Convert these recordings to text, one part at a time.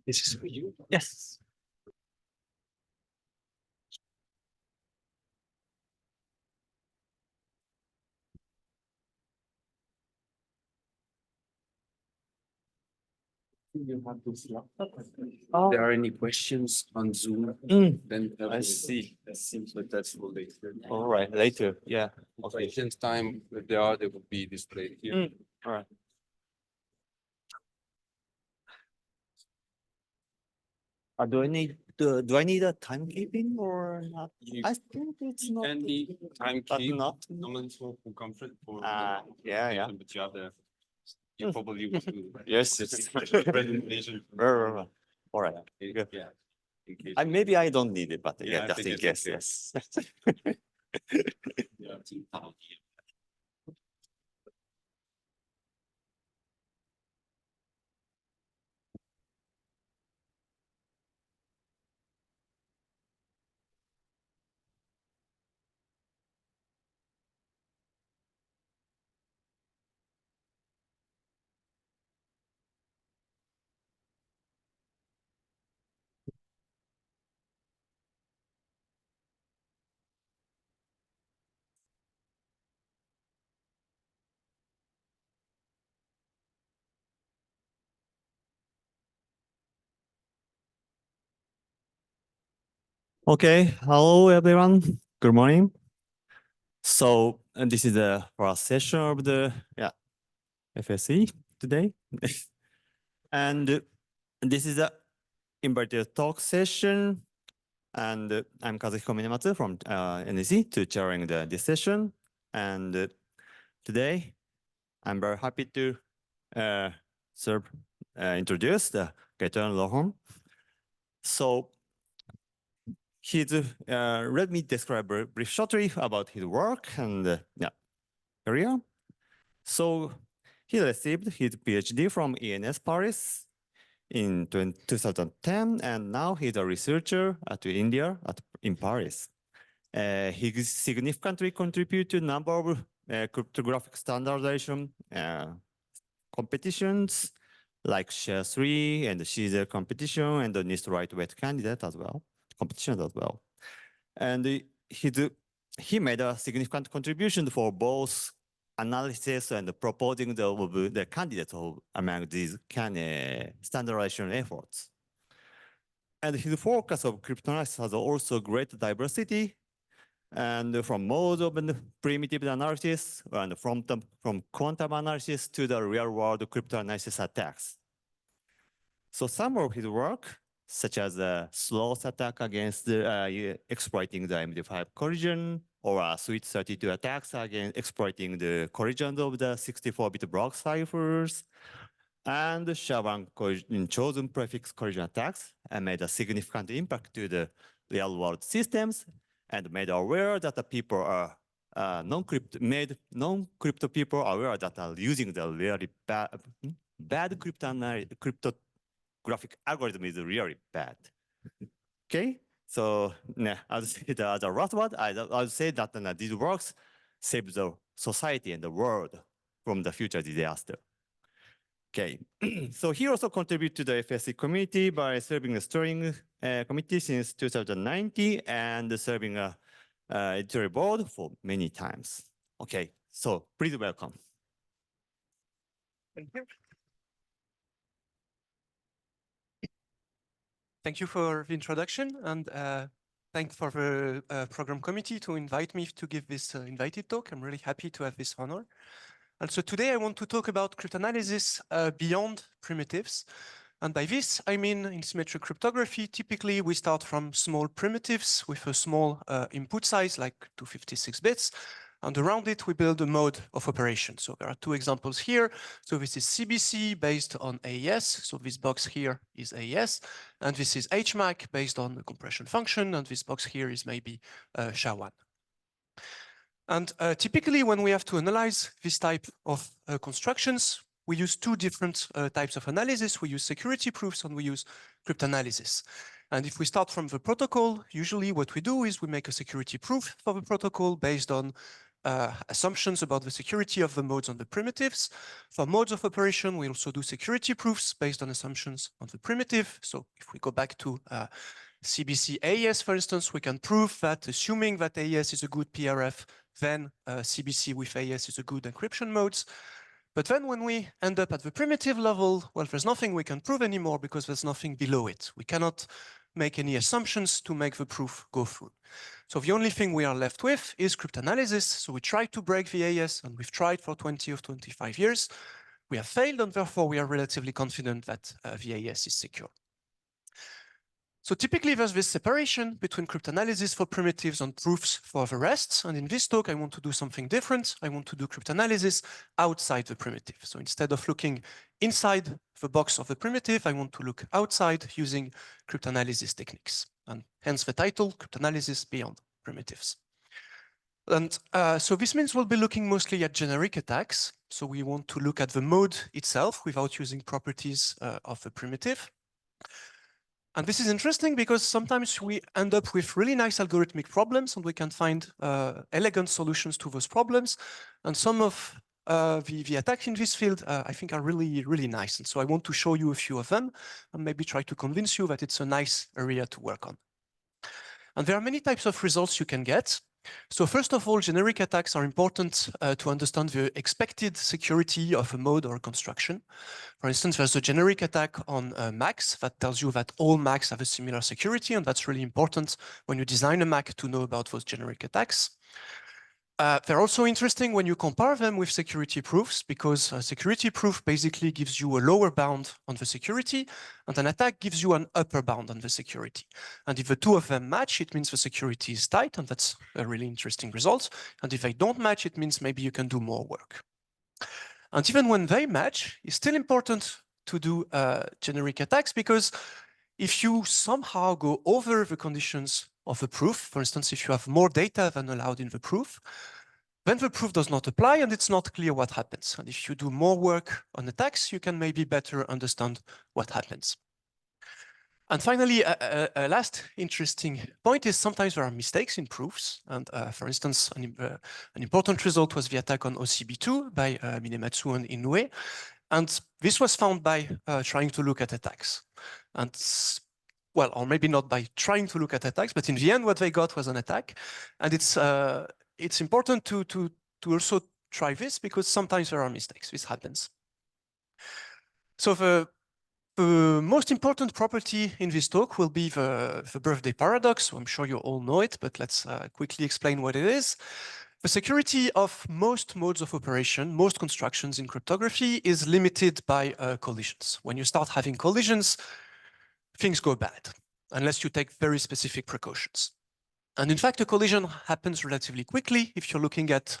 This is for you. Yes. You have this laptop. If there are any questions on Zoom, then I see. It seems like that's for later. All right, later. Yeah. Okay. Since time, if there are, they will be displayed here. All right. Do I need a timekeeping or not? I think it's not. Any timekeeping, not. for comfort for Yeah. but you have the you probably want to Yes. presentation. Right. All right. Yeah. In case. Maybe I don't need it, but Yeah, I just think in it's case. okay. Yes. Yeah. Okay, hello everyone. Good morning. So, and this is the first session of the FSE today, and this is a invited talk session. And I'm Kazuhiko Minematsu from NEC to chairing this session. And today, I'm very happy to introduce the Gaëtan Leurent. So let me describe brief shortly about his work and career. So he received his PhD from ENS Paris in 2010, and now he's a researcher at India in Paris. He significantly contributed to a number of cryptographic standardization competitions like SHARE3 and Caesar competition and the NIST lightweight candidate as well, competitions as well. And he made a significant contribution for both analysis and proposing the candidates among these standardization efforts. And his focus of cryptanalysis has also great diversity, and from modes of primitive analysis and from quantum analysis to the real-world cryptanalysis attacks. So some of his work, such as the sloth attack against exploiting the MD5 collision, or switch 32 attacks against exploiting the collisions of the 64-bit block ciphers, and SHA-1 chosen prefix collision attacks, and made a significant impact to the real-world systems, and made aware that the people are non-crypto people aware that are using the really bad cryptographic algorithm is really bad. Okay, so as the last one, I'll say that these works save the society and the world from the future disaster. Okay, so he also contributed to the FSE community by serving the steering committee since 2019 and serving a editorial board for many times. Okay, so please welcome. Thank you. Thank you for the introduction, and thanks for the program committee to invite me to give this invited talk. I'm really happy to have this honor. And so today I want to talk about cryptanalysis beyond primitives. And by this, I mean in symmetric cryptography, typically we start from small primitives with a small input size, like 256 bits. And around it, we build a mode of operation. So there are two examples here. So this is CBC based on AES. So this box here is AES. And this is HMAC based on the compression function. And this box here is maybe SHA-1. And typically, when we have to analyze this type of constructions, we use two different types of analysis. We use security proofs and we use cryptanalysis. And if we start from the protocol, usually what we do is we make a security proof for the protocol based on assumptions about the security of the modes on the primitives. For modes of operation, we also do security proofs based on assumptions on the primitive. So if we go back to CBC AES, for instance, we can prove that assuming that AES is a good PRF, then CBC with AES is a good encryption modes. But then when we end up at the primitive level, well, there's nothing we can prove anymore because there's nothing below it. We cannot make any assumptions to make the proof go through. So the only thing we are left with is cryptanalysis. So we tried to break the AES, and we've tried for 20 or 25 years. We have failed, and therefore we are relatively confident that the AES is secure. So typically there's this separation between cryptanalysis for primitives and proofs for the rest. And in this talk, I want to do something different. I want to do cryptanalysis outside the primitive. So instead of looking inside the box of the primitive, I want to look outside using cryptanalysis techniques. And hence the title, Cryptanalysis Beyond Primitives. And so this means we'll be looking mostly at generic attacks. So we want to look at the mode itself without using properties of the primitive. And this is interesting because sometimes we end up with really nice algorithmic problems and we can find elegant solutions to those problems. And some of the attacks in this field, I think, are really, really nice. And so I want to show you a few of them and maybe try to convince you that it's a nice area to work on. And there are many types of results you can get. So first of all, generic attacks are important to understand the expected security of a mode or a construction. For instance, there's a generic attack on Macs that tells you that all Macs have a similar security, and that's really important when you design a Mac to know about those generic attacks. They're also interesting when you compare them with security proofs, because a security proof basically gives you a lower bound on the security, and an attack gives you an upper bound on the security. And if the two of them match, it means the security is tight, and that's a really interesting result. And if they don't match, it means maybe you can do more work. And even when they match, it's still important to do generic attacks, because if you somehow go over the conditions of a proof, for instance, if you have more data than allowed in the proof, then the proof does not apply and it's not clear what happens. And if you do more work on attacks, you can maybe better understand what happens. And finally, a last interesting point is sometimes there are mistakes in proofs. And for instance, an important result was the attack on OCB2 by Minematsu and Inoue. And this was found by trying to look at attacks. And well, or maybe not by trying to look at attacks, but in the end, what they got was an attack. And it's important to also try this because sometimes there are mistakes. This happens. So the most important property in this talk will be the birthday paradox. So I'm sure you all know it, but let's quickly explain what it is. The security of most modes of operation, most constructions in cryptography is limited by collisions. When you start having collisions, things go bad, unless you take very specific precautions. And in fact, a collision happens relatively quickly. If you're looking at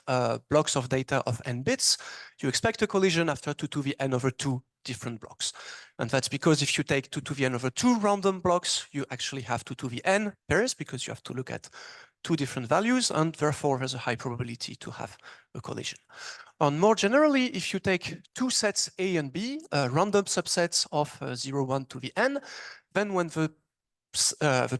blocks of data of n bits, you expect a collision after 2 to the n over 2 different blocks. And that's because if you take 2 to the n over 2 random blocks, you actually have 2 to the n pairs because you have to look at 2 different values, and therefore there's a high probability to have a collision. And more generally, if you take 2 sets A and B, random subsets of 0, 1 to the n, then when the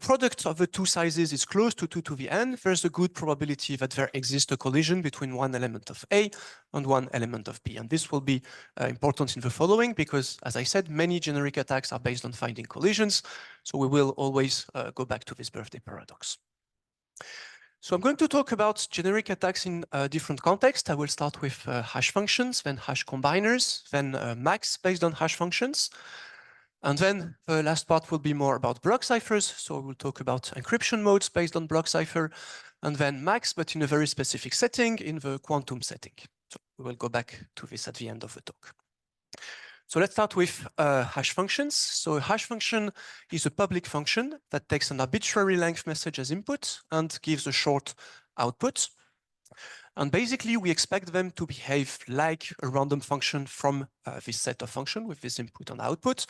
product of the two sizes is close to 2 to the n, there's a good probability that there exists a collision between one element of A and one element of B. And this will be important in the following, because as I said, many generic attacks are based on finding collisions. So we will always go back to this birthday paradox. So I'm going to talk about generic attacks in different contexts. I will start with hash functions, then hash combiners, then Macs based on hash functions. And then the last part will be more about block ciphers. So we'll talk about encryption modes based on block cipher, and then Macs, but in a very specific setting, in the quantum setting. So we will go back to this at the end of the talk. So let's start with hash functions. So a hash function is a public function that takes an arbitrary length message as input and gives a short output. And basically, we expect them to behave like a random function from this set of function with this input and output.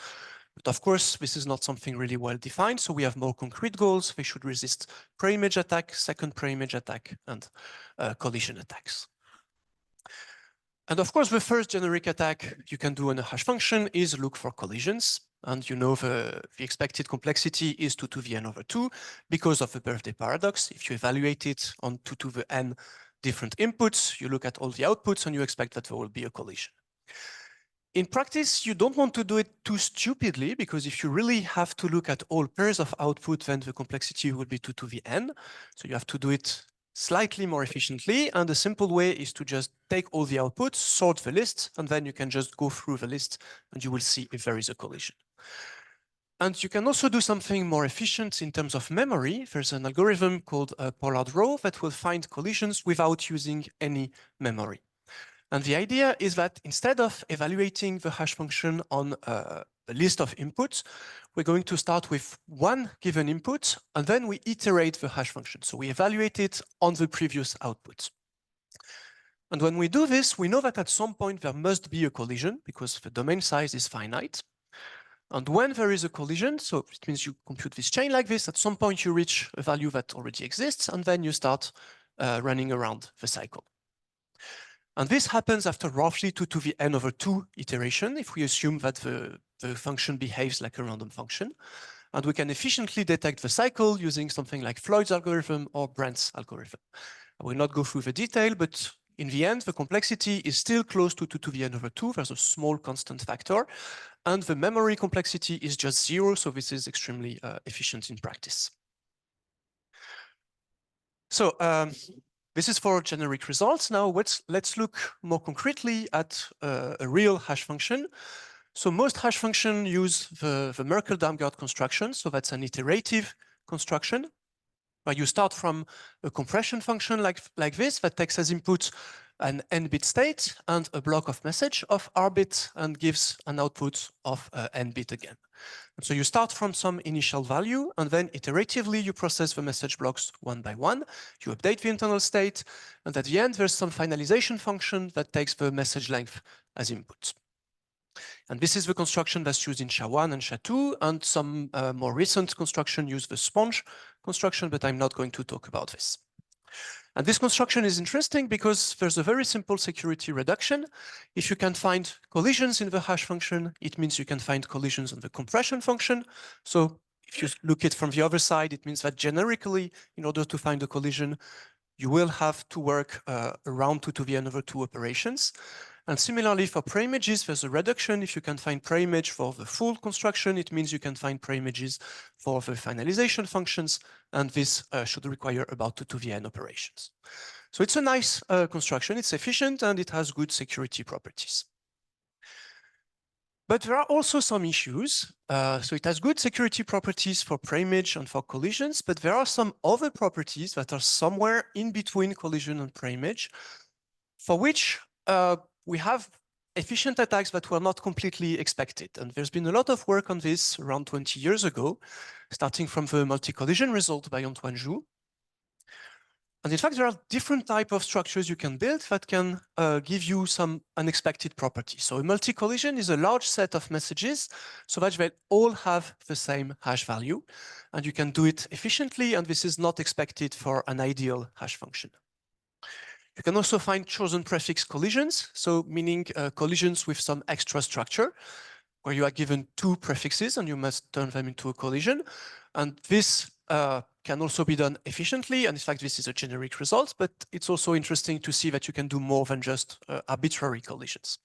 But of course, this is not something really well defined. So we have more concrete goals. They should resist pre-image attack, second pre-image attack, and collision attacks. And of course, the first generic attack you can do on a hash function is look for collisions. And you know the expected complexity is 2 to the n over 2 because of the birthday paradox. If you evaluate it on 2 to the n different inputs, you look at all the outputs and you expect that there will be a collision. In practice, you don't want to do it too stupidly, because if you really have to look at all pairs of output, then the complexity will be 2 to the n. So you have to do it slightly more efficiently. And the simple way is to just take all the outputs, sort the list, and then you can just go through the list and you will see if there is a collision. And you can also do something more efficient in terms of memory. There's an algorithm called Pollard row that will find collisions without using any memory. And the idea is that instead of evaluating the hash function on a list of inputs, we're going to start with one given input, and then we iterate the hash function. So we evaluate it on the previous output. And when we do this, we know that at some point there must be a collision because the domain size is finite. And when there is a collision, so it means you compute this chain like this, at some point you reach a value that already exists, and then you start running around the cycle. And this happens after roughly 2 to the n over 2 iteration, if we assume that the function behaves like a random function. And we can efficiently detect the cycle using something like Floyd's algorithm or Brent's algorithm. I will not go through the detail, but in the end, the complexity is still close to 2 to the n over 2. There's a small constant factor. And the memory complexity is just 0, so this is extremely efficient in practice. So this is for generic results. Now let's look more concretely at a real hash function. So most hash functions use the Merkle-Darmstadt construction. So that's an iterative construction where you start from a compression function like this that takes as input an n-bit state and a block of message of r-bit and gives an output of n-bit again. And so you start from some initial value, and then iteratively you process the message blocks one by one. You update the internal state, and at the end there's some finalization function that takes the message length as input. And this is the construction that's used in SHA-1 and SHA-2, and some more recent construction use the sponge construction, but I'm not going to talk about this. And this construction is interesting because there's a very simple security reduction. If you can find collisions in the hash function, it means you can find collisions on the compression function. So if you look at it from the other side, it means that generically, in order to find a collision, you will have to work around 2 to the n over 2 operations. And similarly for preimages, there's a reduction. If you can find preimage for the full construction, it means you can find preimages for the finalization functions, and this should require about 2 to the n operations. So it's a nice construction, it's efficient, and it has good security properties. But there are also some issues. So it has good security properties for preimage and for collisions, but there are some other properties that are somewhere in between collision and preimage, for which we have efficient attacks that were not completely expected. And there's been a lot of work on this around 20 years ago, starting from the multi-collision result by Antoine Joux. And in fact, there are different types of structures you can build that can give you some unexpected properties. So a multi-collision is a large set of messages so that they all have the same hash value. And you can do it efficiently, and this is not expected for an ideal hash function. You can also find chosen prefix collisions, so meaning collisions with some extra structure, where you are given 2 prefixes and you must turn them into a collision. And this can also be done efficiently. And in fact, this is a generic result, but it's also interesting to see that you can do more than just arbitrary collisions.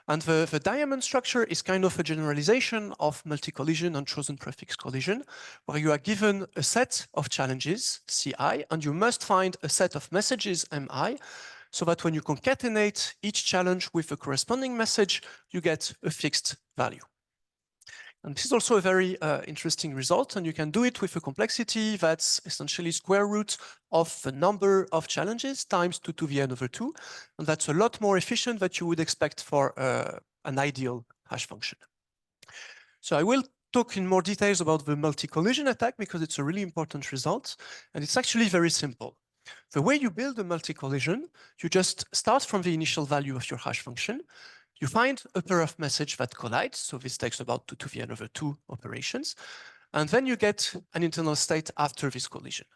And the diamond structure is kind of a generalization of multi-collision and chosen prefix collision, where you are given a set of challenges, Ci, and you must find a set of messages, Mi, so that when you concatenate each challenge with the corresponding message, you get a fixed value. And this is also a very interesting result, and you can do it with a complexity that's essentially square root of the number of challenges times 2 to the n over 2, and that's a lot more efficient than you would expect for an ideal hash function. So I will talk in more details about the multi-collision attack because it's a really important result, and it's actually very simple. The way you build a multi-collision, you just start from the initial value of your hash function. You find a pair of messages that collide, so this takes about 2 to the n over 2 operations, and then you get an internal state after this collision.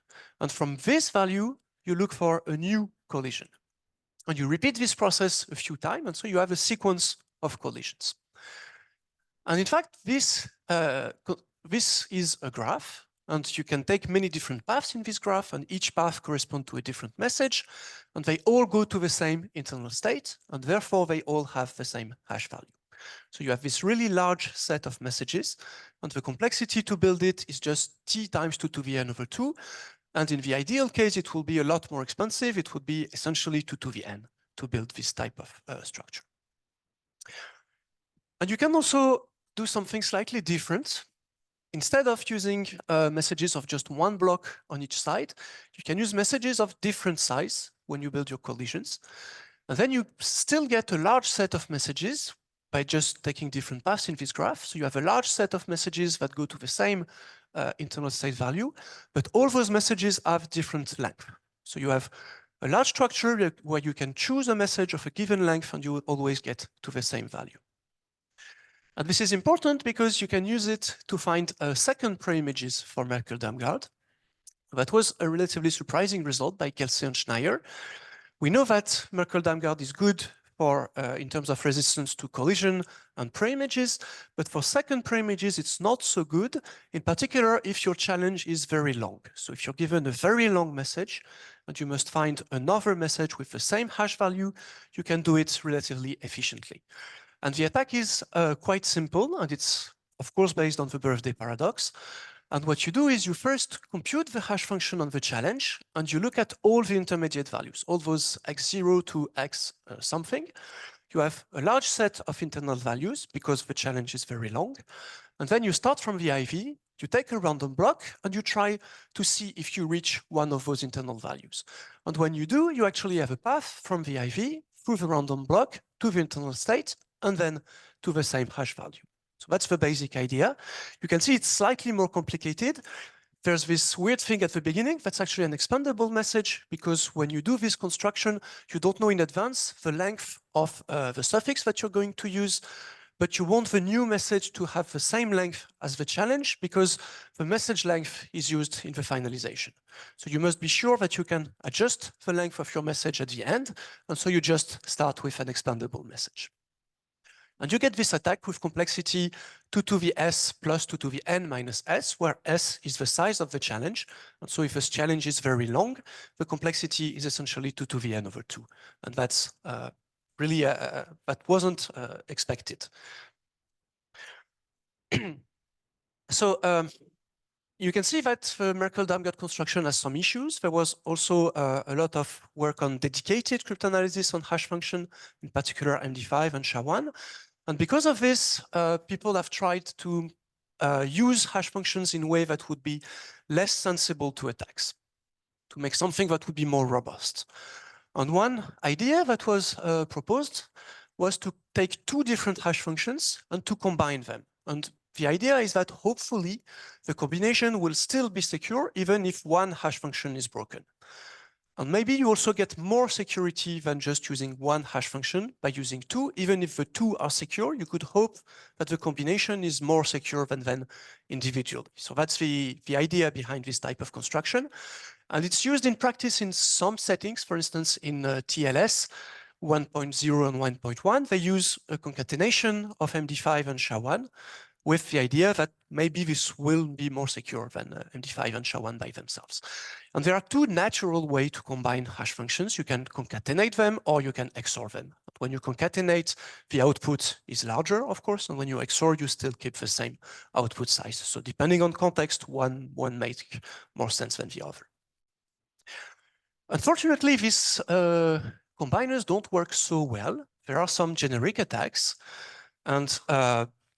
And from this value, you look for a new collision. And you repeat this process a few times, and so you have a sequence of collisions. And in fact, this is a graph, and you can take many different paths in this graph, and each path corresponds to a different message, and they all go to the same internal state, and therefore they all have the same hash value. So you have this really large set of messages, and the complexity to build it is just t times 2 to the n over 2. And in the ideal case, it will be a lot more expensive. It would be essentially 2 to the n to build this type of structure. And you can also do something slightly different. Instead of using messages of just one block on each side, you can use messages of different size when you build your collisions. And then you still get a large set of messages by just taking different paths in this graph. So you have a large set of messages that go to the same internal state value, but all those messages have different length. So you have a large structure where you can choose a message of a given length and you will always get to the same value. And this is important because you can use it to find second preimages for Merkel-Damgard. That was a relatively surprising result by Kelsey and Schneier. We know that Merkel-Damgard is good for in terms of resistance to collision and preimages, but for second preimages, it's not so good, in particular if your challenge is very long. So if you're given a very long message and you must find another message with the same hash value, you can do it relatively efficiently. And the attack is quite simple, and it's, of course, based on the birthday paradox. And what you do is you first compute the hash function on the challenge, and you look at all the intermediate values, all those x0 to x something. You have a large set of internal values because the challenge is very long. And then you start from the IV, you take a random block, and you try to see if you reach one of those internal values. And when you do, you actually have a path from the IV through the random block to the internal state, and then to the same hash value. So that's the basic idea. You can see it's slightly more complicated. There's this weird thing at the beginning that's actually an expandable message, because when you do this construction, you don't know in advance the length of the suffix that you're going to use, but you want the new message to have the same length as the challenge because the message length is used in the finalization. So you must be sure that you can adjust the length of your message at the end, and so you just start with an expandable message. And you get this attack with complexity 2 to the s plus 2 to the n minus s, where s is the size of the challenge. And so if this challenge is very long, the complexity is essentially 2 to the n over 2. And that's really, that wasn't expected. So you can see that the Merkel-Damgard construction has some issues. There was also a lot of work on dedicated cryptanalysis on hash function, in particular MD5 and SHA-1. And because of this, people have tried to use hash functions in a way that would be less sensible to attacks, to make something that would be more robust. And one idea that was proposed was to take two different hash functions and to combine them. And the idea is that hopefully the combination will still be secure even if one hash function is broken. And maybe you also get more security than just using one hash function by using two. Even if the two are secure, you could hope that the combination is more secure than them individually. So that's the idea behind this type of construction. And it's used in practice in some settings. For instance, in TLS 1.0 and 1.1, they use a concatenation of MD5 and SHA-1 with the idea that maybe this will be more secure than MD5 and SHA-1 by themselves. And there are two natural ways to combine hash functions. You can concatenate them or you can XOR them. But when you concatenate, the output is larger, of course, and when you XOR, you still keep the same output size. So depending on context, one makes more sense than the other. Unfortunately, these combiners don't work so well. There are some generic attacks, and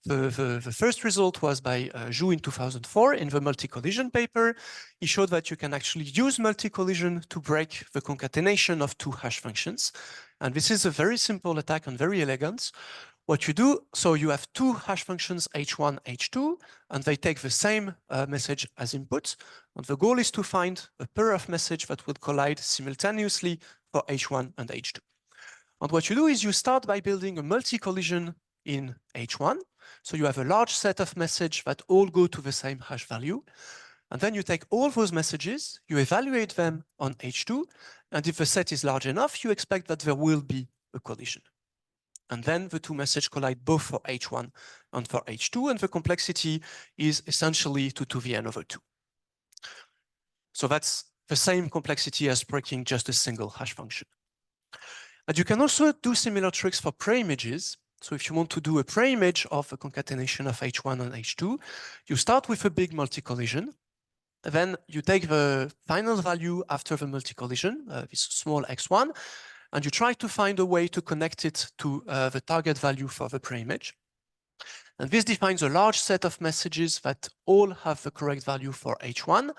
the first result was by Zhu in 2004 in the multi-collision paper. He showed that you can actually use multi-collision to break the concatenation of two hash functions. And this is a very simple attack and very elegant. What you do, so you have two hash functions, H1, H2, and they take the same message as input. And the goal is to find a pair of messages that will collide simultaneously for H1 and H2. And what you do is you start by building a multi-collision in H1. So you have a large set of messages that all go to the same hash value. And then you take all those messages, you evaluate them on H2, and if the set is large enough, you expect that there will be a collision. And then the two messages collide both for H1 and for H2, and the complexity is essentially 2 to the n over 2. So that's the same complexity as breaking just a single hash function. And you can also do similar tricks for preimages. So if you want to do a preimage of a concatenation of H1 and H2, you start with a big multi-collision. Then you take the final value after the multi-collision, this small x1, and you try to find a way to connect it to the target value for the preimage. And this defines a large set of messages that all have the correct value for H1.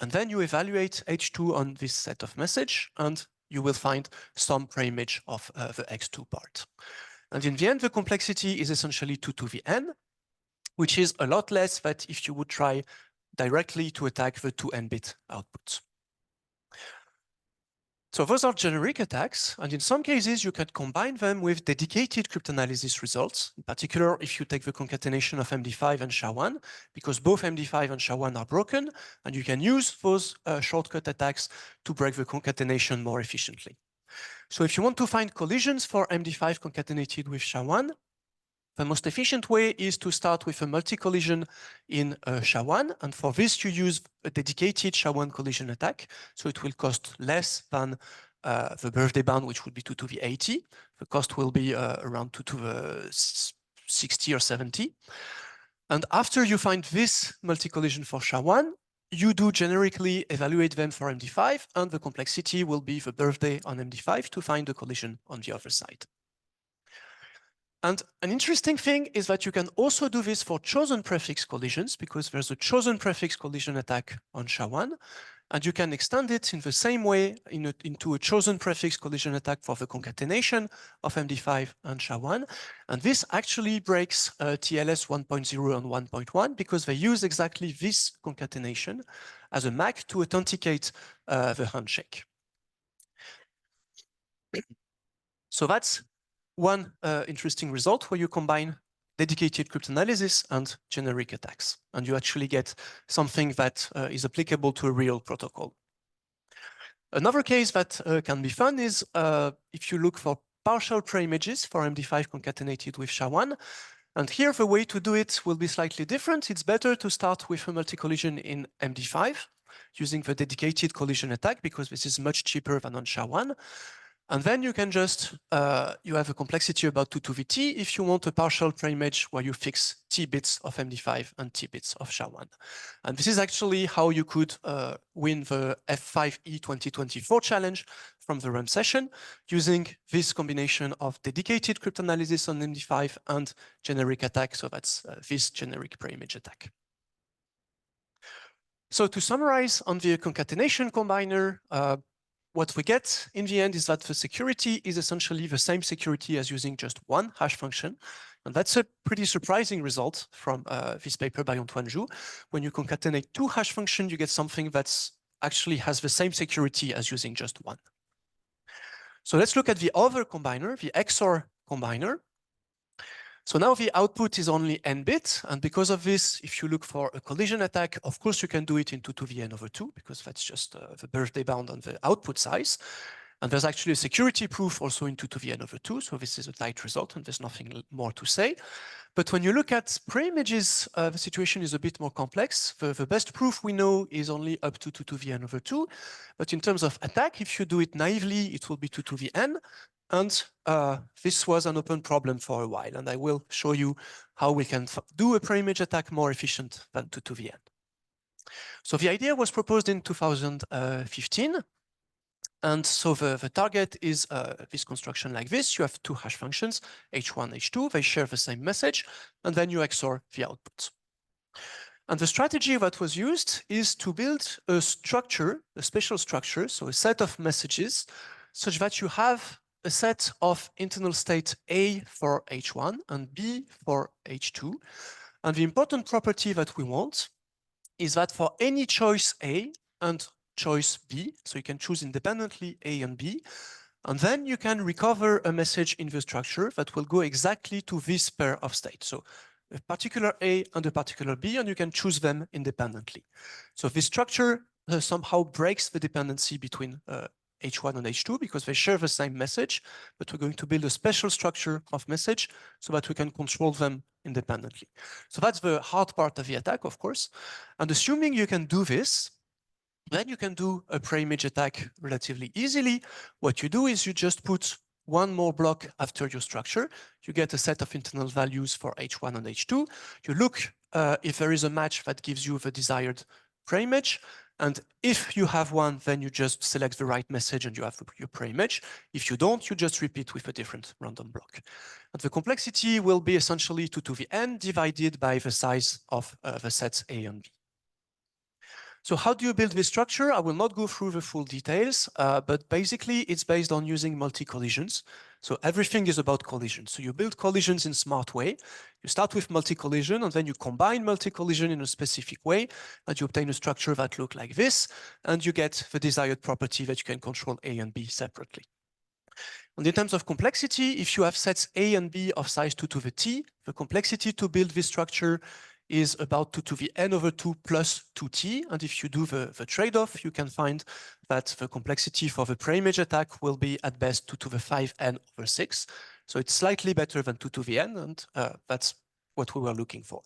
And then you evaluate H2 on this set of message, and you will find some preimage of the X2 part. And in the end, the complexity is essentially 2 to the n, which is a lot less than if you would try directly to attack the 2n-bit outputs. So those are generic attacks, and in some cases, you can combine them with dedicated cryptanalysis results, in particular, if you take the concatenation of MD5 and SHA-1, because both MD5 and SHA-1 are broken, and you can use those shortcut attacks to break the concatenation more efficiently. So if you want to find collisions for MD5 concatenated with SHA-1, the most efficient way is to start with a multi-collision in SHA-1, and for this you use a dedicated SHA-1 collision attack, so it will cost less than the birthday bound, which would be 2 to the 80. The cost will be around 2 to the 60 or 70. And after you find this multi-collision for SHA-1, you do generically evaluate them for MD5, and the complexity will be the birthday on MD5 to find the collision on the other side. And an interesting thing is that you can also do this for chosen prefix collisions, because there's a chosen prefix collision attack on SHA-1, and you can extend it in the same way into a chosen prefix collision attack for the concatenation of MD5 and SHA-1. And this actually breaks TLS 1.0 and 1.1 because they use exactly this concatenation as a MAC to authenticate the handshake. So that's one interesting result where you combine dedicated cryptanalysis and generic attacks, and you actually get something that is applicable to a real protocol. Another case that can be fun is if you look for partial preimages for MD5 concatenated with SHA-1, and here the way to do it will be slightly different. It's better to start with a multi-collision in MD5 using the dedicated collision attack because this is much cheaper than on SHA-1. And then you can just, you have a complexity about 2 to the t if you want a partial preimage where you fix t bits of MD5 and t bits of SHA-1. And this is actually how you could win the F5E 2024 challenge from the RAM session using this combination of dedicated cryptanalysis on MD5 and generic attack. So that's this generic preimage attack. So to summarize on the concatenation combiner, what we get in the end is that the security is essentially the same security as using just one hash function. And that's a pretty surprising result from this paper by Antoine Joux. When you concatenate two hash functions, you get something that's actually has the same security as using just one. So let's look at the other combiner, the XOR combiner. So now the output is only n bit, and because of this, if you look for a collision attack, of course you can do it in 2 to the n over 2, because that's just the birthday bound on the output size. And there's actually a security proof also in 2 to the n over 2, so this is a tight result, and there's nothing more to say. But when you look at preimages, the situation is a bit more complex. The best proof we know is only up to 2 to the n over 2, but in terms of attack, if you do it naively, it will be 2 to the n. And this was an open problem for a while, and I will show you how we can do a preimage attack more efficient than 2 to the n. So the idea was proposed in 2015, and so the target is this construction like this. You have two hash functions, h1, h2, they share the same message, and then you XOR the outputs. And the strategy that was used is to build a structure, a special structure, so a set of messages, such that you have a set of internal state A for H1 and B for H2. And the important property that we want is that for any choice A and choice B, so you can choose independently A and B, and then you can recover a message in the structure that will go exactly to this pair of states. So a particular A and a particular B, and you can choose them independently. So this structure somehow breaks the dependency between H1 and H2 because they share the same message, but we're going to build a special structure of message so that we can control them independently. So that's the hard part of the attack, of course. And assuming you can do this, then you can do a pre-image attack relatively easily. What you do is you just put one more block after your structure. You get a set of internal values for H1 and H2. You look if there is a match that gives you the desired pre-image. And if you have one, then you just select the right message and you have your pre-image. If you don't, you just repeat with a different random block. And the complexity will be essentially 2 to the n divided by the size of the sets A and B. So how do you build this structure? I will not go through the full details, but basically it's based on using multi-collisions. So everything is about collisions. So you build collisions in a smart way. You start with multi-collision and then you combine multi-collision in a specific way and you obtain a structure that looks like this and you get the desired property that you can control A and B separately. And in terms of complexity, if you have sets A and B of size 2 to the t, the complexity to build this structure is about 2 to the n over 2 plus 2t. And if you do the trade-off, you can find that the complexity for the pre-image attack will be at best 2 to the 5n over 6. So it's slightly better than 2 to the n, and that's what we were looking for.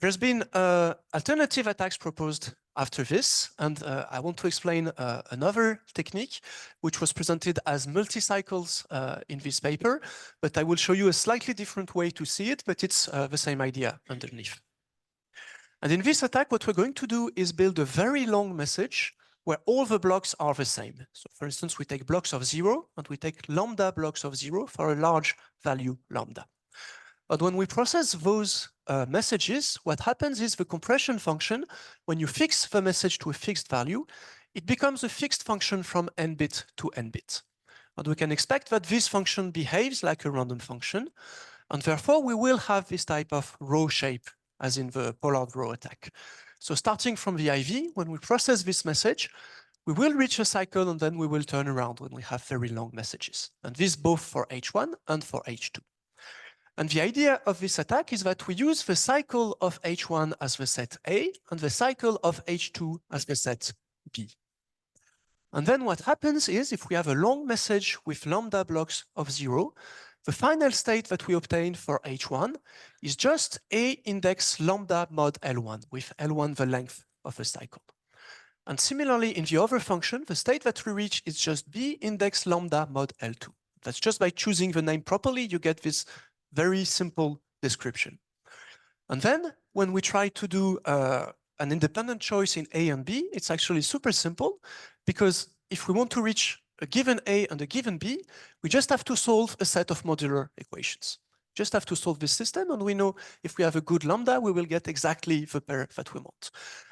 There's been alternative attacks proposed after this, and I want to explain another technique which was presented as multi-cycles in this paper, but I will show you a slightly different way to see it, but it's the same idea underneath. And in this attack, what we're going to do is build a very long message where all the blocks are the same. So for instance, we take blocks of 0 and we take lambda blocks of 0 for a large value lambda. But when we process those messages, what happens is the compression function, when you fix the message to a fixed value, it becomes a fixed function from n bit to n bit. And we can expect that this function behaves like a random function. And therefore, we will have this type of row shape, as in the Pollard row attack. So starting from the IV, when we process this message, we will reach a cycle and then we will turn around when we have very long messages. And this both for H1 and for H2. And the idea of this attack is that we use the cycle of H1 as the set A and the cycle of H2 as the set B. And then what happens is if we have a long message with lambda blocks of 0, the final state that we obtain for H1 is just A index lambda mod L1, with L1 the length of the cycle. And similarly, in the other function, the state that we reach is just B index lambda mod L2. That's just by choosing the name properly, you get this very simple description. And then when we try to do an independent choice in A and B, it's actually super simple because if we want to reach a given A and a given B, we just have to solve a set of modular equations. Just have to solve this system, and we know if we have a good lambda, we will get exactly the pair that we want.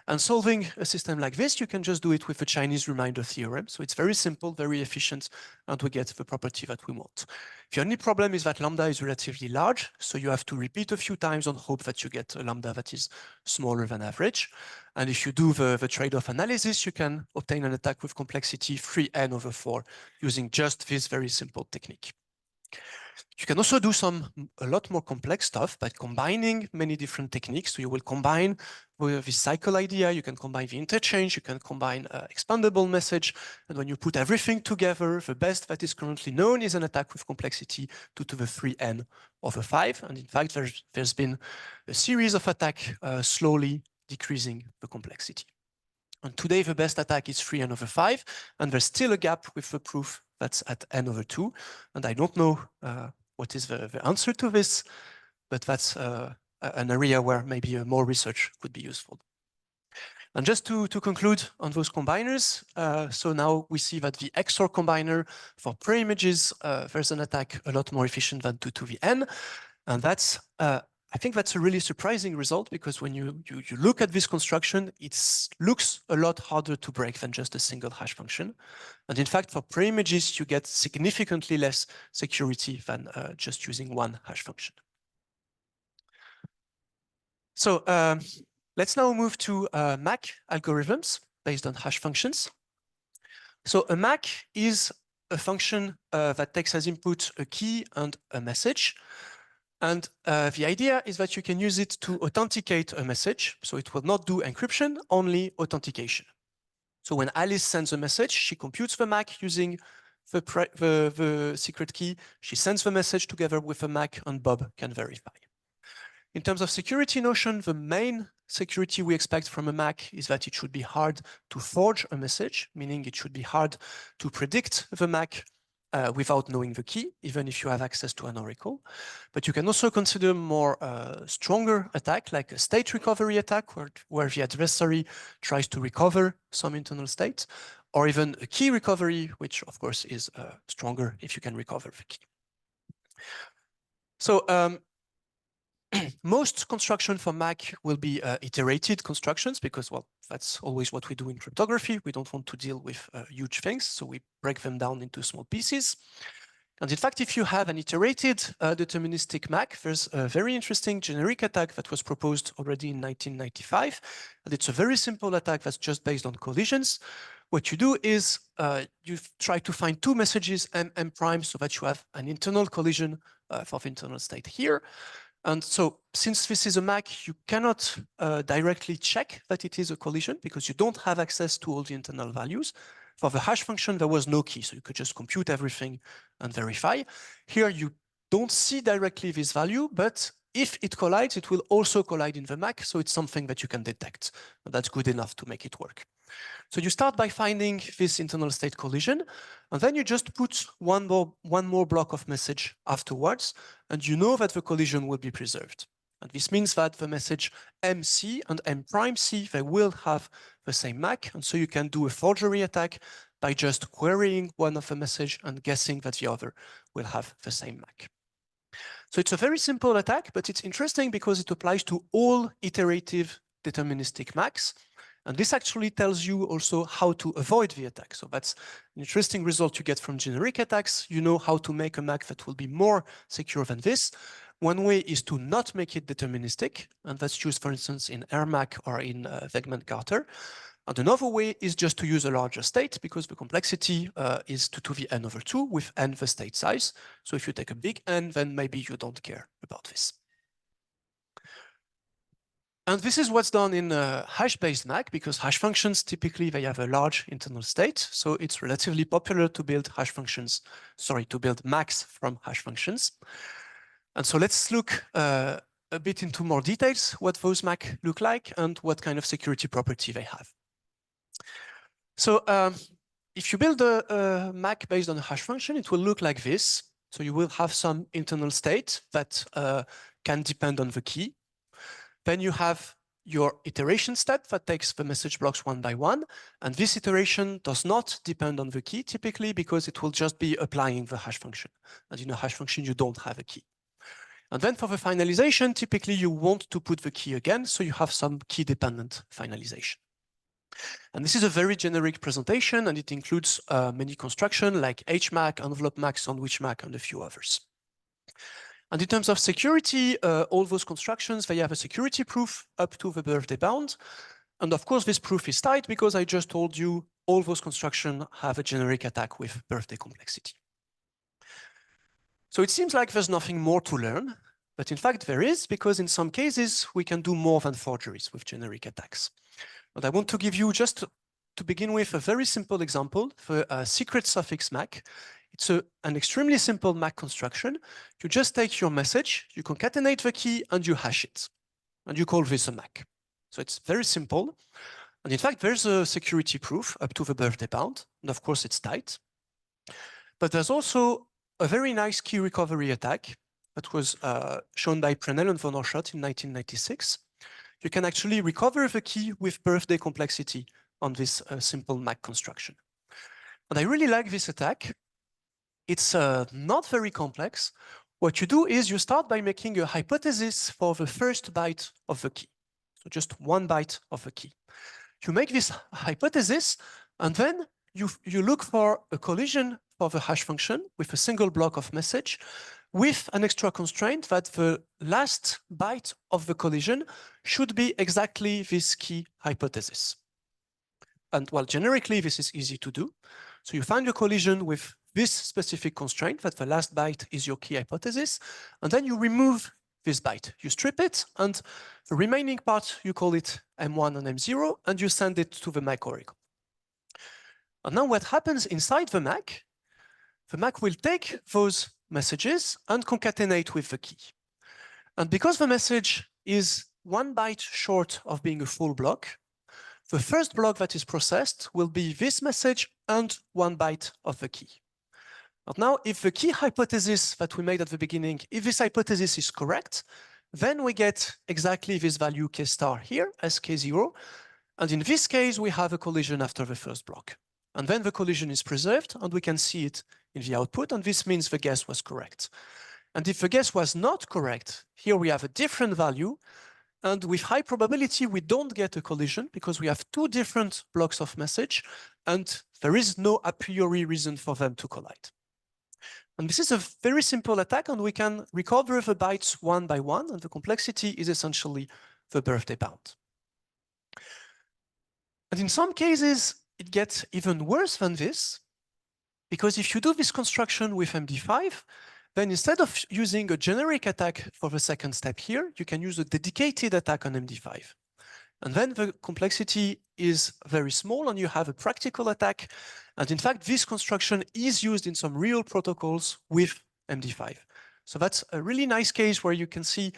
And solving a system like this, you can just do it with the Chinese remainder theorem. So it's very simple, very efficient, and we get the property that we want. The only problem is that lambda is relatively large, so you have to repeat a few times and hope that you get a lambda that is smaller than average. And if you do the trade-off analysis, you can obtain an attack with complexity 3n over 4 using just this very simple technique. You can also do a lot more complex stuff by combining many different techniques. So you will combine with the cycle idea, you can combine the interchange, you can combine expandable message. And when you put everything together, the best that is currently known is an attack with complexity 2 to the 3n over 5. And in fact, there's been a series of attacks slowly decreasing the complexity. And today, the best attack is 3n over 5. And there's still a gap with the proof that's at n over 2. And I don't know what is the answer to this, but that's an area where maybe more research could be useful. And just to conclude on those combiners, so now we see that the XOR combiner for pre-images, there's an attack a lot more efficient than 2 to the n. And that's, I think that's a really surprising result because when you look at this construction, it looks a lot harder to break than just a single hash function. And in fact, for pre-images, you get significantly less security than just using one hash function. So let's now move to MAC algorithms based on hash functions. So a MAC is a function that takes as input a key and a message. And the idea is that you can use it to authenticate a message. So it will not do encryption, only authentication. So when Alice sends a message, she computes the MAC using the secret key. She sends the message together with the MAC, and Bob can verify. In terms of security notion, the main security we expect from a MAC is that it should be hard to forge a message, meaning it should be hard to predict the MAC without knowing the key, even if you have access to an oracle. But you can also consider more stronger attack, like a state recovery attack, where the adversary tries to recover some internal state, or even a key recovery, which of course is stronger if you can recover the key. So most construction for MAC will be iterated constructions because, well, that's always what we do in cryptography. We don't want to deal with huge things, so we break them down into small pieces. And in fact, if you have an iterated deterministic MAC, there's a very interesting generic attack that was proposed already in 1995. And it's a very simple attack that's just based on collisions. What you do is you try to find two messages M prime so that you have an internal collision for the internal state here. And so since this is a MAC, you cannot directly check that it is a collision because you don't have access to all the internal values. For the hash function, there was no key, so you could just compute everything and verify. Here, you don't see directly this value, but if it collides, it will also collide in the MAC, so it's something that you can detect. And that's good enough to make it work. So you start by finding this internal state collision, and then you just put one more block of message afterwards, and you know that the collision will be preserved. And this means that the message MC and M prime C, they will have the same MAC, and so you can do a forgery attack by just querying one of the message and guessing that the other will have the same MAC. So it's a very simple attack, but it's interesting because it applies to all iterative deterministic MACs. And this actually tells you also how to avoid the attack. So that's an interesting result you get from generic attacks. You know how to make a MAC that will be more secure than this. One way is to not make it deterministic, and that's used, for instance, in AirMac or in Wegman-Carter. And another way is just to use a larger state because the complexity is 2 to the n over 2 with n the state size. So if you take a big n, then maybe you don't care about this. And this is what's done in hash-based MAC because hash functions, typically they have a large internal state. So it's relatively popular to build hash functions, to build MACs from hash functions. And so let's look a bit into more details, what those MAC look like and what kind of security property they have. So if you build a MAC based on a hash function, it will look like this. So you will have some internal state that can depend on the key. Then you have your iteration step that takes the message blocks one by one. And this iteration does not depend on the key typically because it will just be applying the hash function. And in a hash function, you don't have a key. And then for the finalization, typically you want to put the key again, so you have some key-dependent finalization. And this is a very generic presentation, and it includes many constructions like HMAC, envelope MAC, sandwich MAC, and a few others. And in terms of security, all those constructions, they have a security proof up to the birthday bound. And of course, this proof is tight because I just told you all those constructions have a generic attack with birthday complexity. So it seems like there's nothing more to learn, but in fact there is, because in some cases we can do more than forgeries with generic attacks. But I want to give you just to begin with a very simple example for a secret suffix MAC. It's an extremely simple MAC construction. You just take your message, you concatenate the key, and you hash it. And you call this a MAC. So it's very simple. And in fact, there's a security proof up to the birthday bound. And of course, it's tight. But there's also a very nice key recovery attack that was shown by Prenell and von Oschot in 1996. You can actually recover the key with birthday complexity on this simple MAC construction. And I really like this attack. It's not very complex. What you do is you start by making a hypothesis for the first byte of the key. So just one byte of the key. You make this hypothesis, and then you look for a collision for the hash function with a single block of message with an extra constraint that the last byte of the collision should be exactly this key hypothesis. And well, generically, this is easy to do. So you find a collision with this specific constraint that the last byte is your key hypothesis, and then you remove this byte. You strip it, and the remaining part, you call it M1 and M0, and you send it to the MAC oracle. And now what happens inside the MAC will take those messages and concatenate with the key. And because the message is 1 byte short of being a full block, the first block that is processed will be this message and 1 byte of the key. But now, if the key hypothesis that we made at the beginning, if this hypothesis is correct, then we get exactly this value k star here as k0. And in this case, we have a collision after the first block. And then the collision is preserved, and we can see it in the output, and this means the guess was correct. And if the guess was not correct, here we have a different value, and with high probability, we don't get a collision because we have 2 different blocks of message, and there is no a priori reason for them to collide. And this is a very simple attack, and we can recover the bytes 1 by 1, and the complexity is essentially the birthday bound. And in some cases, it gets even worse than this, because if you do this construction with MD5, then instead of using a generic attack for the second step here, you can use a dedicated attack on MD5. And then the complexity is very small, and you have a practical attack. And in fact, this construction is used in some real protocols with MD5. So that's a really nice case where you can see,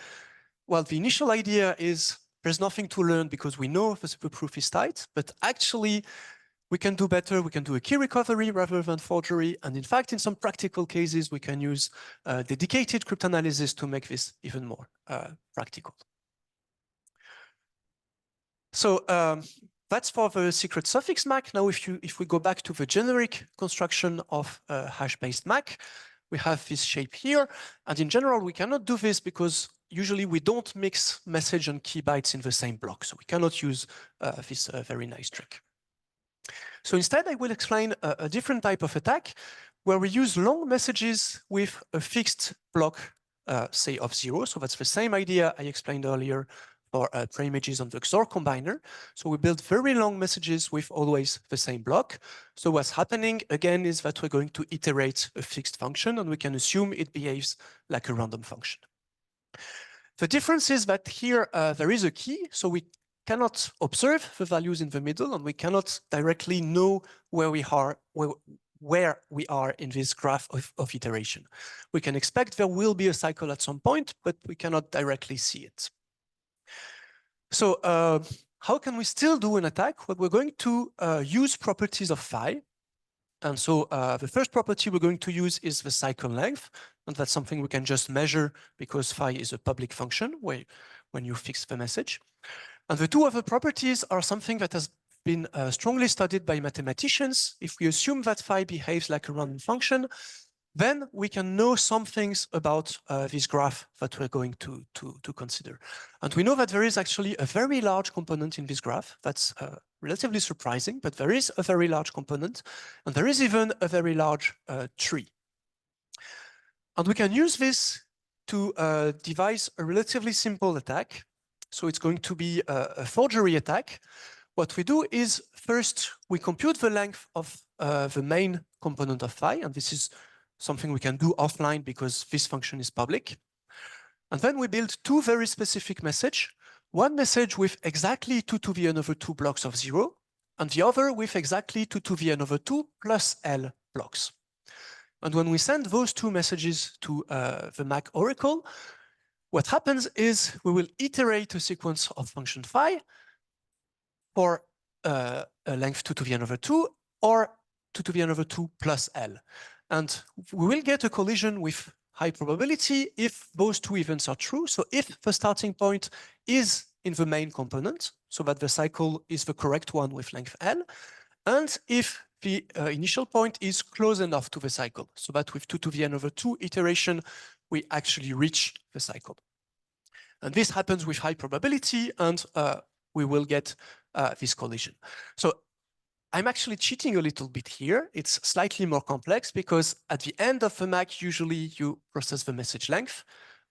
well, the initial idea is there's nothing to learn because we know the superproof is tight, but actually we can do better. We can do a key recovery rather than forgery. And in fact, in some practical cases, we can use dedicated cryptanalysis to make this even more practical. So that's for the secret suffix MAC. Now, if we go back to the generic construction of a hash-based MAC, we have this shape here. And in general, we cannot do this because usually we don't mix message and key bytes in the same block. So we cannot use this very nice trick. So instead, I will explain a different type of attack where we use long messages with a fixed block, say, of 0. So that's the same idea I explained earlier for preimages on the XOR combiner. So we build very long messages with always the same block. So what's happening, again, is that we're going to iterate a fixed function, and we can assume it behaves like a random function. The difference is that here there is a key, so we cannot observe the values in the middle, and we cannot directly know where we are in this graph of iteration. We can expect there will be a cycle at some point, but we cannot directly see it. So how can we still do an attack? Well, we're going to use properties of phi. And so the first property we're going to use is the cycle length. And that's something we can just measure because phi is a public function when you fix the message. And the 2 other properties are something that has been strongly studied by mathematicians. If we assume that phi behaves like a random function, then we can know some things about this graph that we're going to consider. And we know that there is actually a very large component in this graph. That's relatively surprising, but there is a very large component, and there is even a very large tree. And we can use this to devise a relatively simple attack. So it's going to be a forgery attack. What we do is first we compute the length of the main component of phi, and this is something we can do offline because this function is public. And then we build 2 very specific messages. One message with exactly 2 to the n over 2 blocks of 0, and the other with exactly 2 to the n over 2 plus L blocks. And when we send those 2 messages to the MAC oracle, what happens is we will iterate a sequence of function phi for a length 2 to the n over 2 or 2 to the n over 2 plus L. And we will get a collision with high probability if those 2 events are true. So if the starting point is in the main component, so that the cycle is the correct one with length L, and if the initial point is close enough to the cycle, so that with 2 to the n over 2 iteration, we actually reach the cycle. And this happens with high probability, and we will get this collision. So I'm actually cheating a little bit here. It's slightly more complex because at the end of the MAC, usually you process the message length,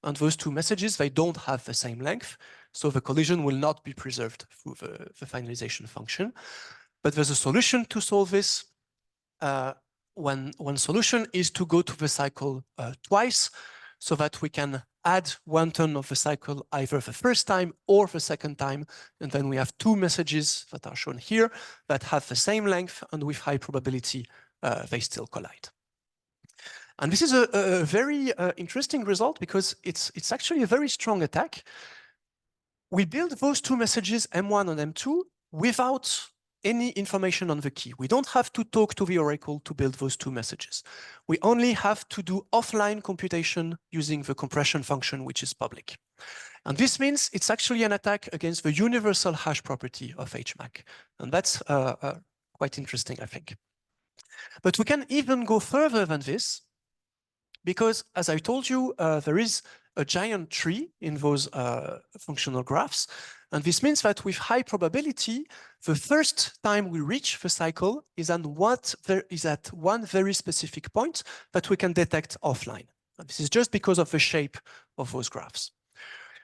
and those 2 messages, they don't have the same length. So the collision will not be preserved through the finalization function. But there's a solution to solve this. one solution is to go to the cycle twice, so that we can add one turn of the cycle either the first time or the second time. And then we have two messages that are shown here that have the same length, and with high probability, they still collide. And this is a very interesting result because it's actually a very strong attack. We build those two messages, M1 and M2, without any information on the key. We don't have to talk to the oracle to build those two messages. We only have to do offline computation using the compression function, which is public. And this means it's actually an attack against the universal hash property of HMAC. And that's quite interesting, I think. But we can even go further than this, because as I told you, there is a giant tree in those functional graphs. And this means that with high probability, the first time we reach the cycle is at one very specific point that we can detect offline. And this is just because of the shape of those graphs.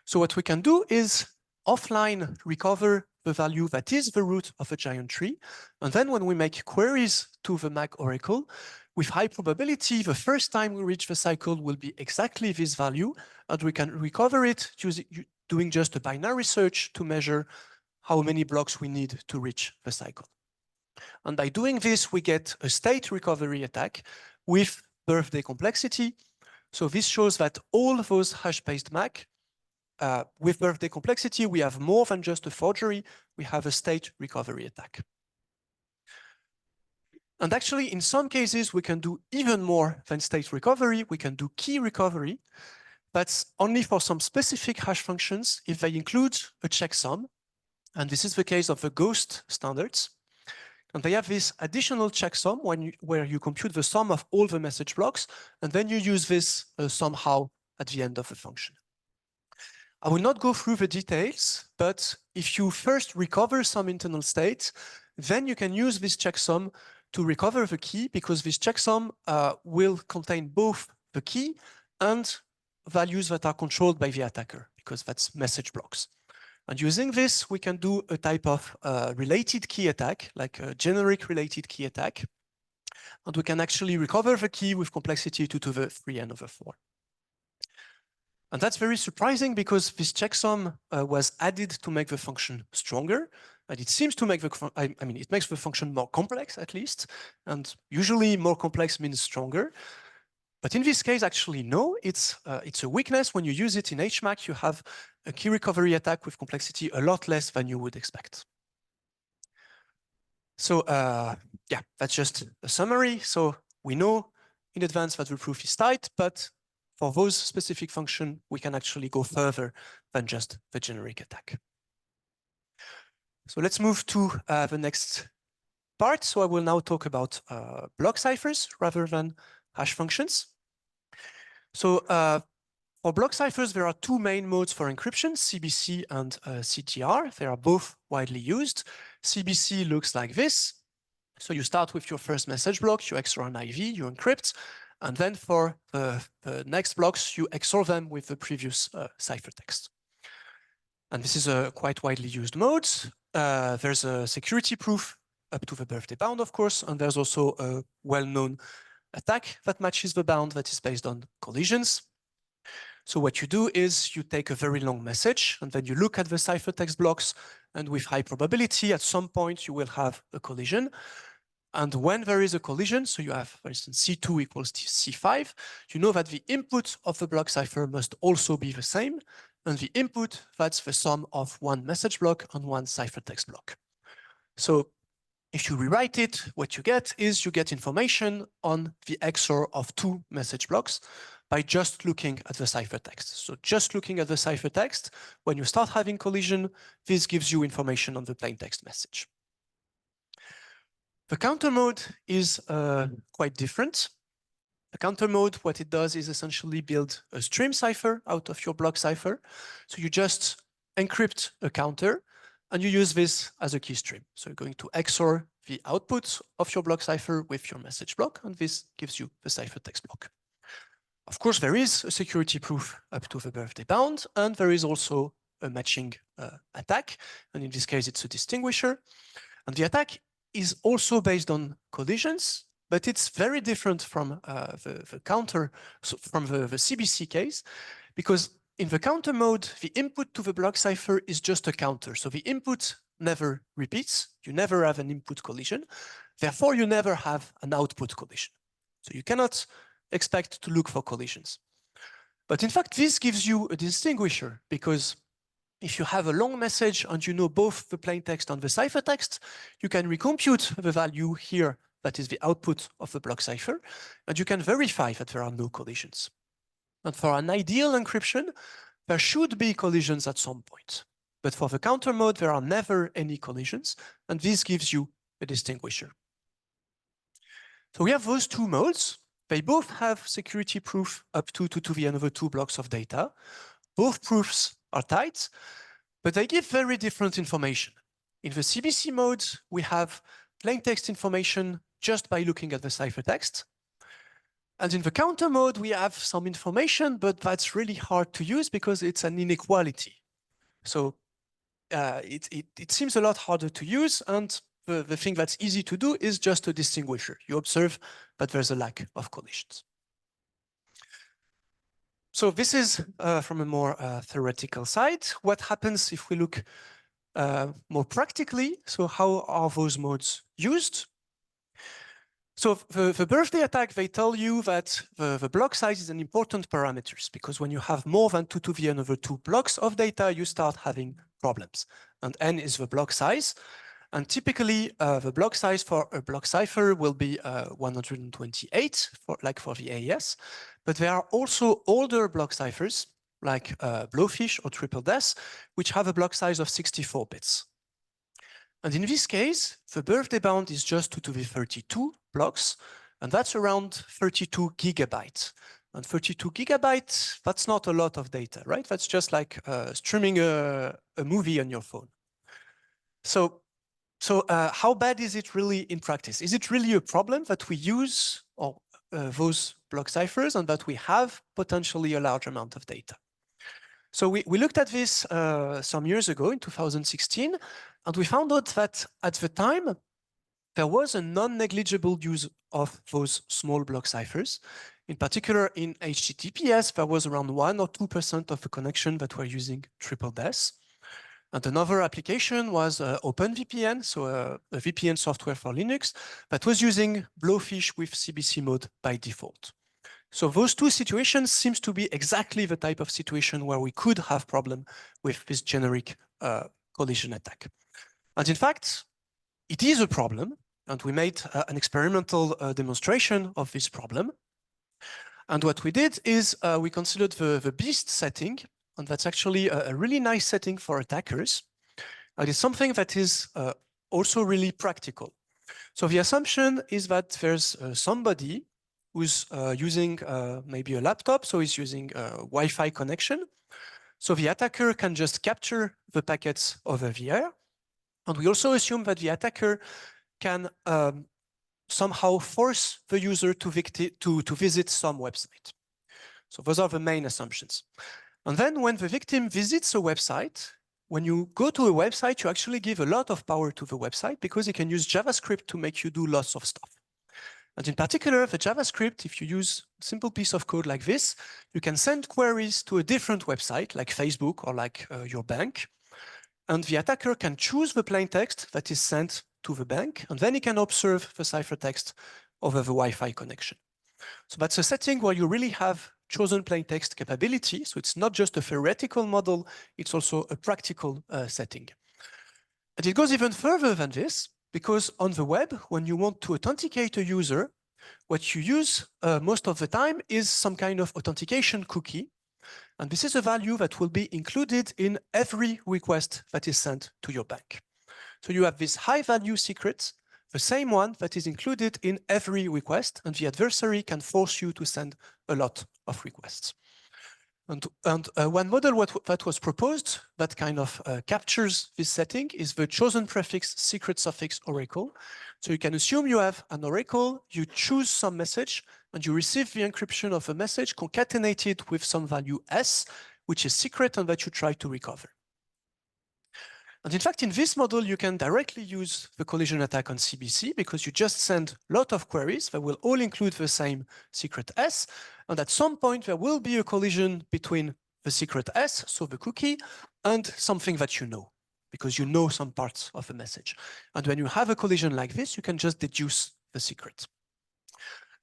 So what we can do is offline recover the value that is the root of a giant tree. And then when we make queries to the MAC oracle, with high probability, the first time we reach the cycle will be exactly this value, and we can recover it doing just a binary search to measure how many blocks we need to reach the cycle. And by doing this, we get a state recovery attack with birthday complexity. So this shows that all those hash-based MAC, with birthday complexity, we have more than just a forgery, we have a state recovery attack. And actually, in some cases, we can do even more than state recovery. We can do key recovery. That's only for some specific hash functions if they include a checksum. And this is the case of the ghost standards. And they have this additional checksum where you compute the sum of all the message blocks, and then you use this somehow at the end of the function. I will not go through the details, but if you first recover some internal state, then you can use this checksum to recover the key, because this checksum will contain both the key and values that are controlled by the attacker, because that's message blocks. And using this, we can do a type of related key attack, like a generic related key attack. And we can actually recover the key with complexity 2 to the 3n over 4. And that's very surprising because this checksum was added to make the function stronger. And it seems to make it makes the function more complex at least. And usually more complex means stronger. But in this case, actually, no, it's a weakness. When you use it in HMAC, you have a key recovery attack with complexity a lot less than you would expect. So yeah, that's just a summary. So we know in advance that the proof is tight, but for those specific functions, we can actually go further than just the generic attack. So let's move to the next part. So I will now talk about block ciphers rather than hash functions. So for block ciphers, there are two main modes for encryption, CBC and CTR. They are both widely used. CBC looks like this. So you start with your first message block, you XOR an IV, you encrypt, and then for the next blocks, you XOR them with the previous ciphertext. And this is a quite widely used mode. There's a security proof up to the birthday bound, of course, and there's also a well-known attack that matches the bound that is based on collisions. So what you do is you take a very long message, and then you look at the ciphertext blocks, and with high probability, at some point, you will have a collision. And when there is a collision, so you have, for instance, C2 equals C5, you know that the input of the block cipher must also be the same. And the input, that's the sum of one message block and one ciphertext block. So if you rewrite it, what you get is you get information on the XOR of two message blocks by just looking at the ciphertext. So just looking at the ciphertext, when you start having collision, this gives you information on the plaintext message. The counter mode is quite different. A counter mode, what it does is essentially build a stream cipher out of your block cipher. So you just encrypt a counter and you use this as a key stream. So you're going to XOR the output of your block cipher with your message block, and this gives you the ciphertext block. Of course, there is a security proof up to the birthday bound, and there is also a matching attack. And in this case, it's a distinguisher. And the attack is also based on collisions, but it's very different from the counter, so from the CBC case, because in the counter mode, the input to the block cipher is just a counter. So the input never repeats. You never have an input collision. Therefore, you never have an output collision. So you cannot expect to look for collisions. But in fact, this gives you a distinguisher, because if you have a long message and you know both the plain text and the ciphertext, you can recompute the value here, that is the output of the block cipher, and you can verify that there are no collisions. And for an ideal encryption, there should be collisions at some point. But for the counter mode, there are never any collisions, and this gives you a distinguisher. So we have those two modes. They both have security proof up to 2 to the n over 2 blocks of data. Both proofs are tight, but they give very different information. In the CBC mode, we have plain text information just by looking at the ciphertext. And in the counter mode, we have some information, but that's really hard to use because it's an inequality. So it seems a lot harder to use, and the thing that's easy to do is just a distinguisher. You observe that there's a lack of collisions. So this is from a more theoretical side. What happens if we look more practically? So how are those modes used? So the birthday attack, they tell you that the block size is an important parameter, because when you have more than 2 to the n over 2 blocks of data, you start having problems. And n is the block size. And typically, the block size for a block cipher will be 128, like for the AES. But there are also older block ciphers, like Blowfish or Triple Des, which have a block size of 64 bits. And in this case, the birthday bound is just 2 to the 32 blocks, and that's around 32 gigabytes. And 32 gigabytes, that's not a lot of data, right? That's just like streaming a movie on your phone. So how bad is it really in practice? Is it really a problem that we use those block ciphers and that we have potentially a large amount of data? So we looked at this some years ago in 2016, and we found out that at the time, there was a non-negligible use of those small block ciphers. In particular, in HTTPS, there was around 1 or 2% of the connection that were using Triple Des. And another application was OpenVPN, so a VPN software for Linux, that was using Blowfish with CBC mode by default. So those two situations seems to be exactly the type of situation where we could have problem with this generic collision attack. And in fact, it is a problem, and we made an experimental demonstration of this problem. And what we did is we considered the beast setting, and that's actually a really nice setting for attackers. It is something that is also really practical. So the assumption is that there's somebody who's using maybe a laptop, so he's using a Wi-Fi connection. So the attacker can just capture the packets over the air. And we also assume that the attacker can somehow force the user to visit some website. So those are the main assumptions. And then when the victim visits a website, when you go to a website, you actually give a lot of power to the website because it can use JavaScript to make you do lots of stuff. And in particular, the JavaScript, if you use a simple piece of code like this, you can send queries to a different website like Facebook or like your bank. And the attacker can choose the plain text that is sent to the bank, and then he can observe the ciphertext over the Wi-Fi connection. So that's a setting where you really have chosen plain text capability. So it's not just a theoretical model, it's also a practical setting. And it goes even further than this, because on the web, when you want to authenticate a user, what you use most of the time is some kind of authentication cookie. And this is a value that will be included in every request that is sent to your bank. So you have this high value secret, the same one that is included in every request, and the adversary can force you to send a lot of requests. And one model that was proposed that kind of captures this setting is the chosen prefix secret suffix oracle. So you can assume you have an oracle, you choose some message, and you receive the encryption of a message concatenated with some value S, which is secret and that you try to recover. And in fact, in this model, you can directly use the collision attack on CBC because you just send a lot of queries that will all include the same secret S. And at some point, there will be a collision between the secret S, so the cookie, and something that you know, because you know some parts of the message. And when you have a collision like this, you can just deduce the secret.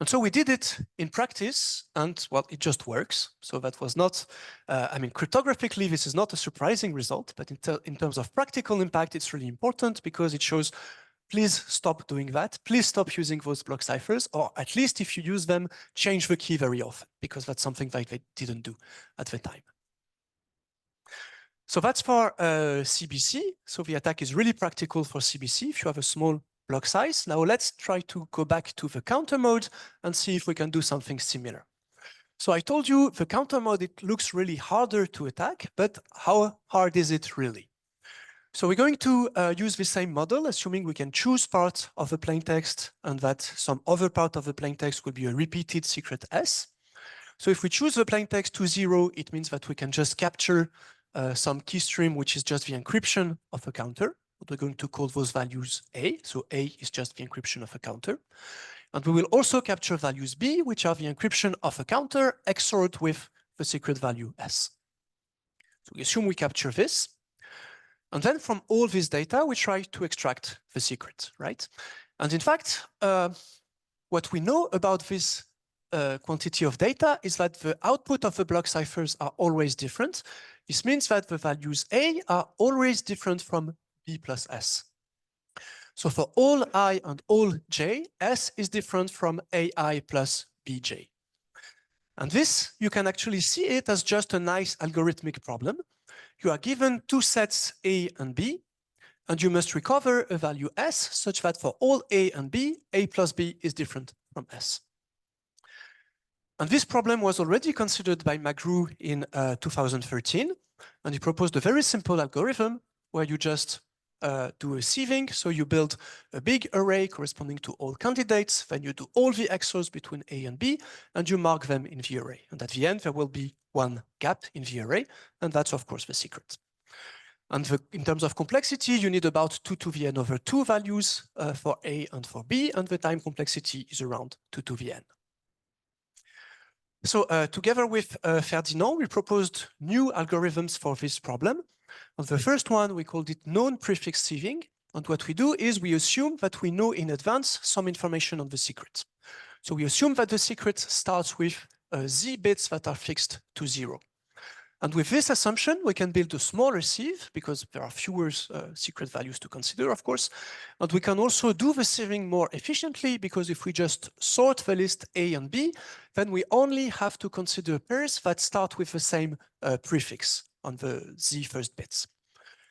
And so we did it in practice, and well, it just works. So that was not, I mean, cryptographically, this is not a surprising result, but in terms of practical impact, it's really important because it shows, please stop doing that. Please stop using those block ciphers, or at least if you use them, change the key very often, because that's something that they didn't do at the time. So that's for CBC. So the attack is really practical for CBC if you have a small block size. Now let's try to go back to the counter mode and see if we can do something similar. So I told you the counter mode, it looks really harder to attack, but how hard is it really? So we're going to use the same model, assuming we can choose part of the plaintext and that some other part of the plaintext will be a repeated secret S. So if we choose the plaintext to 0, it means that we can just capture some key stream, which is just the encryption of a counter. We're going to call those values A. So A is just the encryption of a counter. And we will also capture values B, which are the encryption of a counter XORed with the secret value S. So we assume we capture this. And then from all this data, we try to extract the secret, right? And in fact, what we know about this quantity of data is that the output of the block ciphers are always different. This means that the values A are always different from B plus S. So for all I and all j, S is different from AI plus BJ. And this, you can actually see it as just a nice algorithmic problem. You are given two sets A and B, and you must recover a value S such that for all A and B, A plus B is different from S. And this problem was already considered by McGrew in 2013, and he proposed a very simple algorithm where you just do a sieving. So you build a big array corresponding to all candidates, then you do all the XORs between A and B, and you mark them in the array. And at the end, there will be one gap in the array, and that's of course the secret. And in terms of complexity, you need about 2 to the n over 2 values for A and for B, and the time complexity is around 2 to the n. So together with Ferdinand, we proposed new algorithms for this problem. And the first one, we called it known prefix sieving. And what we do is we assume that we know in advance some information on the secret. So we assume that the secret starts with z bits that are fixed to 0. And with this assumption, we can build a smaller sieve because there are fewer secret values to consider, of course. And we can also do the sieving more efficiently because if we just sort the list A and B, then we only have to consider pairs that start with the same prefix on the z first bits.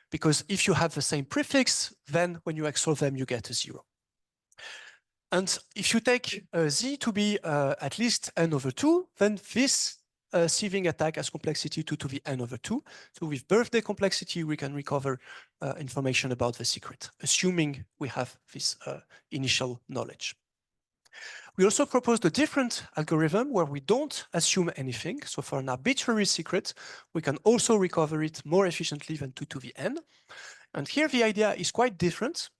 Because if you have the same prefix, then when you XOR them, you get a 0. And if you take z to be at least n over 2, then this sieving attack has complexity 2 to the n over 2. So with birthday complexity, we can recover information about the secret, assuming we have this initial knowledge. We also proposed a different algorithm where we don't assume anything. So for an arbitrary secret, we can also recover it more efficiently than 2 to the n. And here the idea is quite different.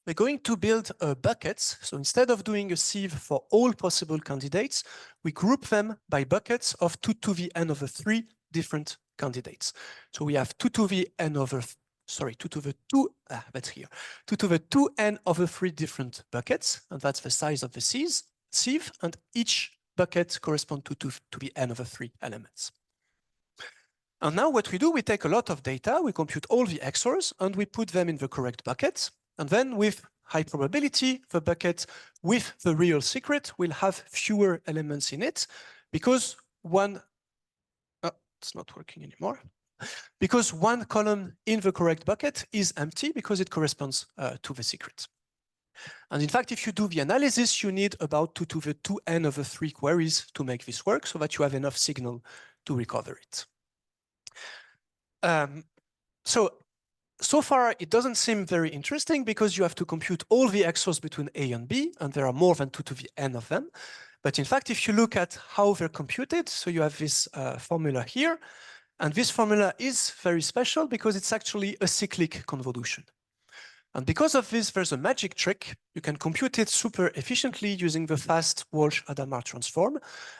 We're going to build buckets. So instead of doing a sieve for all possible candidates, we group them by buckets of 2 to the n over 3 different candidates. So we have 2 to the n over, sorry, 2 to the 2, that's here, 2 to the 2n over 3 different buckets, and that's the size of the sieve, and each bucket corresponds to the n over 3 elements. And now what we do, we take a lot of data, we compute all the XORs, and we put them in the correct buckets. And then with high probability, the bucket with the real secret will have fewer elements in it because it's not working anymore. Because one column in the correct bucket is empty because it corresponds to the secret. And in fact, if you do the analysis, you need about 2 to the 2n over 3 queries to make this work so that you have enough signal to recover it. So far, it doesn't seem very interesting because you have to compute all the XORs between A and B, and there are more than 2 to the n of them. But in fact, if you look at how they're computed, so you have this formula here, And this formula is very special because it's actually a cyclic convolution. And because of this, there's a magic trick. You can compute it super efficiently using the fast Walsh-Hadamard transform.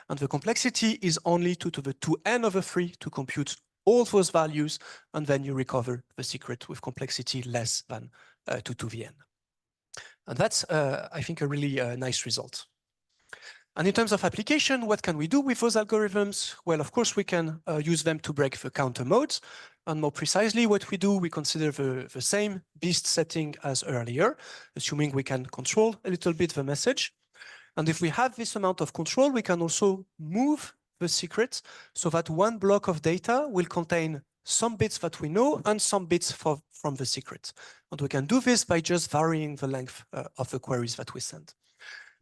And the complexity is only 2 to the 2n/3 to compute all those values. And then you recover the secret with complexity less than 2 to the n. And that's, I think, a really nice result. And in terms of application, what can we do with those algorithms? Well, of course, we can use them to break the counter modes. And more precisely, what we do, we consider the same beast setting as earlier, assuming we can control a little bit the message. And if we have this amount of control, we can also move the secret so that one block of data will contain some bits that we know and some bits from the secret. And we can do this by just varying the length of the queries that we send.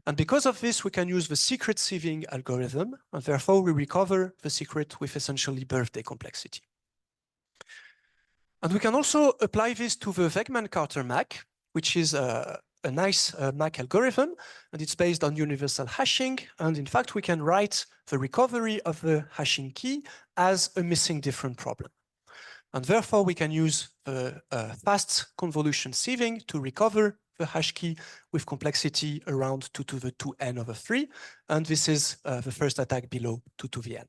And because of this, we can use the secret sieving algorithm, and therefore we recover the secret with essentially birthday complexity. And we can also apply this to the Wegman-Carter MAC, which is a nice MAC algorithm, and it's based on universal hashing. And in fact, we can write the recovery of the hashing key as a missing different problem. And therefore, we can use the fast convolution sieving to recover the hash key with complexity around 2 to the 2n/3. And this is the first attack below 2 to the n.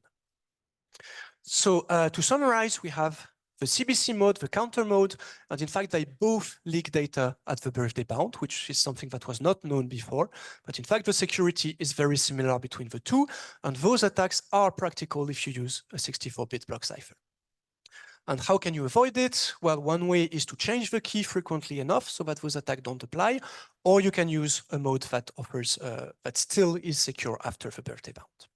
So to summarize, we have the CBC mode, the counter mode, and in fact, they both leak data at the birthday bound, which is something that was not known before. But in fact, the security is very similar between the two, and those attacks are practical if you use a 64-bit block cipher. And how can you avoid it? Well, one way is to change the key frequently enough so that those attacks don't apply, or you can use a mode that offers that still is secure after the birthday bound.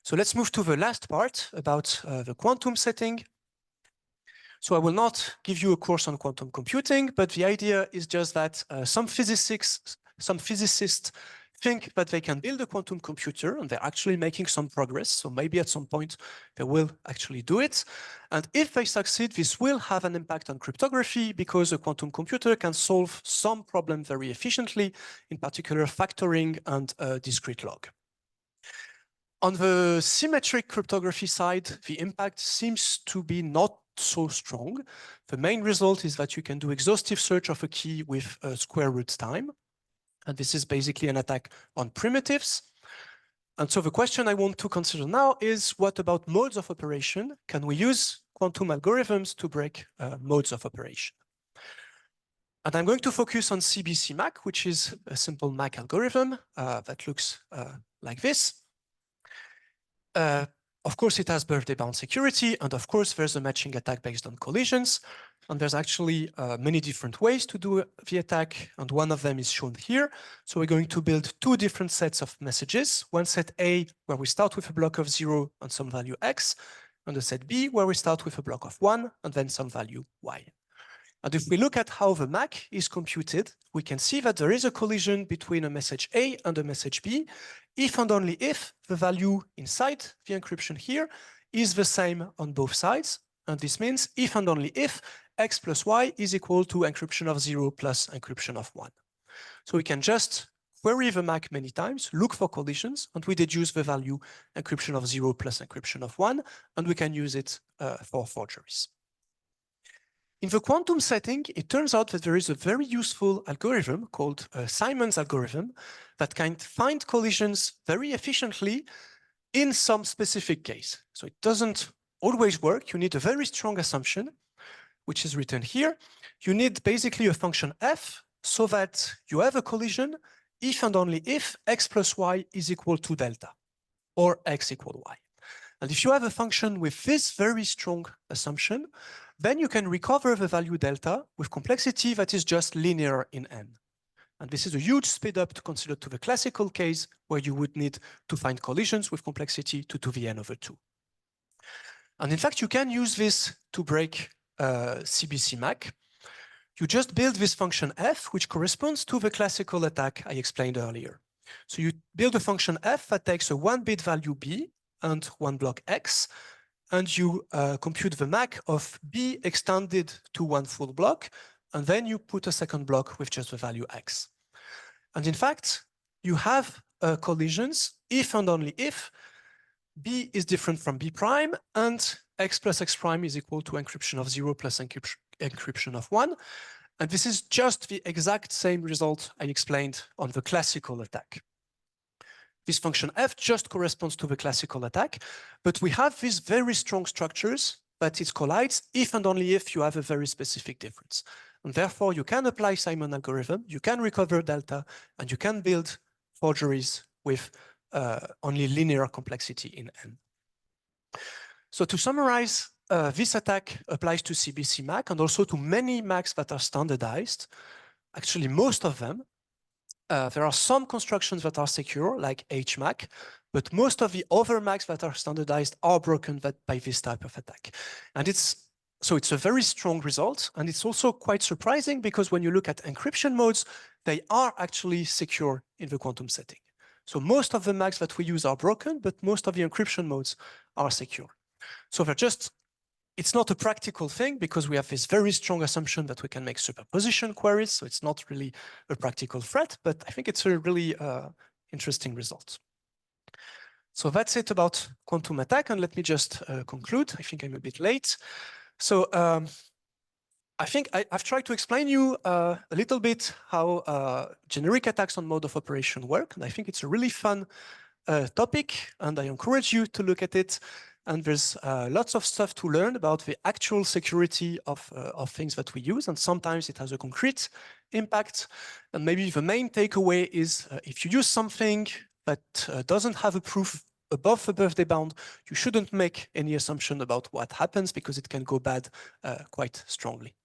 So let's move to the last part about the quantum setting. So I will not give you a course on quantum computing, but the idea is just that some physicists think that they can build a quantum computer, and they're actually making some progress. So maybe at some point they will actually do it. And if they succeed, this will have an impact on cryptography because a quantum computer can solve some problem very efficiently, in particular factoring and discrete log. On the symmetric cryptography side, the impact seems to be not so strong. The main result is that you can do exhaustive search of a key with square root time. And this is basically an attack on primitives. And so the question I want to consider now is, what about modes of operation? Can we use quantum algorithms to break modes of operation? And I'm going to focus on CBC MAC, which is a simple MAC algorithm that looks like this. Of course, it has birthday bound security, and of course, there's a matching attack based on collisions. And there's actually many different ways to do the attack, and one of them is shown here. So we're going to build two different sets of messages. One set A, where we start with a block of 0 and some value x, and a set B, where we start with a block of 1 and then some value y. And if we look at how the MAC is computed, we can see that there is a collision between a message A and a message B, if and only if the value inside the encryption here is the same on both sides. And this means if and only if x plus y is equal to encryption of 0 plus encryption of 1. So we can just query the MAC many times, look for collisions, and we deduce the value encryption of 0 plus encryption of 1, and we can use it for forgeries. In the quantum setting, it turns out that there is a very useful algorithm called Simon's algorithm that can find collisions very efficiently in some specific case. So it doesn't always work. You need a very strong assumption, which is written here. You need basically a function f so that you have a collision if and only if x plus y is equal to delta or x equal y. And if you have a function with this very strong assumption, then you can recover the value delta with complexity that is just linear in n. And this is a huge speed up to consider to the classical case where you would need to find collisions with complexity 2 to the n/2. And in fact, you can use this to break CBC MAC. You just build this function f, which corresponds to the classical attack I explained earlier. So you build a function f that takes a 1-bit value b and 1 block x, and you compute the MAC of b extended to 1 full block, and then you put a second block with just the value x. And in fact, you have collisions if and only if b is different from b prime and x plus x prime is equal to encryption of 0 plus encryption of 1. And this is just the exact same result I explained on the classical attack. This function f just corresponds to the classical attack, but we have these very strong structures that it collides if and only if you have a very specific difference. And therefore, you can apply Simon algorithm, you can recover delta, and you can build forgeries with only linear complexity in n. So to summarize, this attack applies to CBC MAC and also to many MACs that are standardized. Actually, most of them. There are some constructions that are secure, like HMAC, but most of the other MACs that are standardized are broken by this type of attack. And it's a very strong result. And it's also quite surprising because when you look at encryption modes, they are actually secure in the quantum setting. So most of the MACs that we use are broken, but most of the encryption modes are secure. So it's not a practical thing because we have this very strong assumption that we can make superposition queries. So it's not really a practical threat, but I think it's a really interesting result. So that's it about quantum attack. And let me just conclude. I think I'm a bit late. So I think I've tried to explain you a little bit how generic attacks on mode of operation work. And I think it's a really fun topic, and I encourage you to look at it. And there's lots of stuff to learn about the actual security of things that we use. And sometimes it has a concrete impact. And maybe the main takeaway is if you use something that doesn't have a proof above the birthday bound, you shouldn't make any assumption about what happens because it can go bad quite strongly.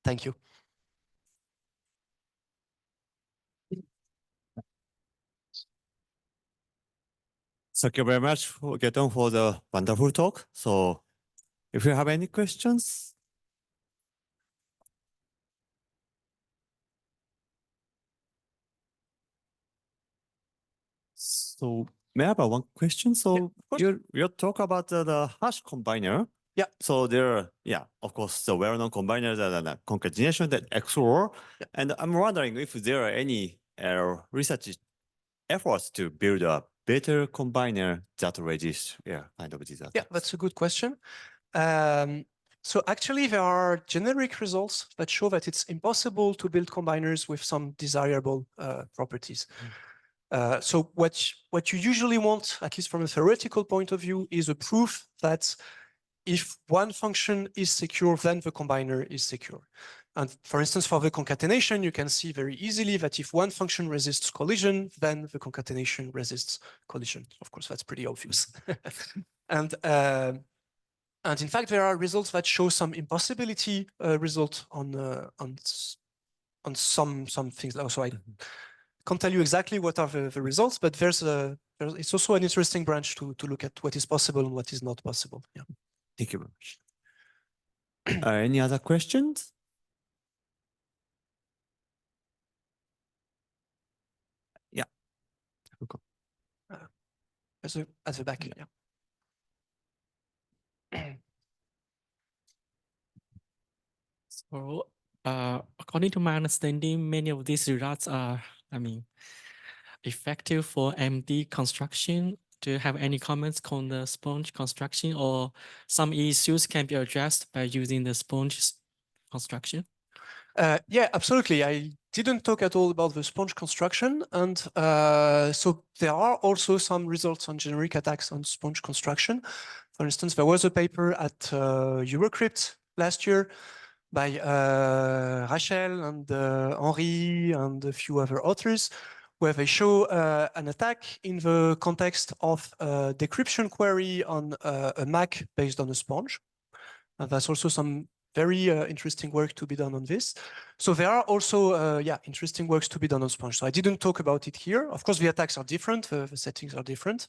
Thank you. Thank you very much, Gaëtan, for the wonderful talk. So if you have any questions. So may I have one question? So you talk about the hash combiner. Yeah. So there are, of course, the well-known combiners are the concatenation, that XOR. Yeah. And I'm wondering if there are any research efforts to build a better combiner that resists kind of these attacks. Yeah, that's a good question. So actually, there are generic results that show that it's impossible to build combiners with some desirable properties. So what you usually want, at least from a theoretical point of view, is a proof that if one function is secure, then the combiner is secure. And for instance, for the concatenation, you can see very easily that if one function resists collision, then the concatenation resists collision. Of course, that's pretty obvious. And in fact, there are results that show some impossibility result on some things. So I can't tell you exactly what are the results, but it's also an interesting branch to look at what is possible and what is not possible. Yeah. Thank you very much. Any other questions? Yeah. At the back, yeah. So, according to my understanding, many of these results are, effective for MD construction. Do you have any comments on the sponge construction, or some issues can be addressed by using the sponge construction? Yeah, absolutely. I didn't talk at all about the sponge construction. And so there are also some results on generic attacks on sponge construction. For instance, there was a paper at Eurocrypt last year by Rachel and Henri and a few other authors, where they show an attack in the context of a decryption query on a Mac based on a sponge. And that's also some very interesting work to be done on this. So there are also, interesting works to be done on sponge. So I didn't talk about it here. Of course, the attacks are different, the settings are different,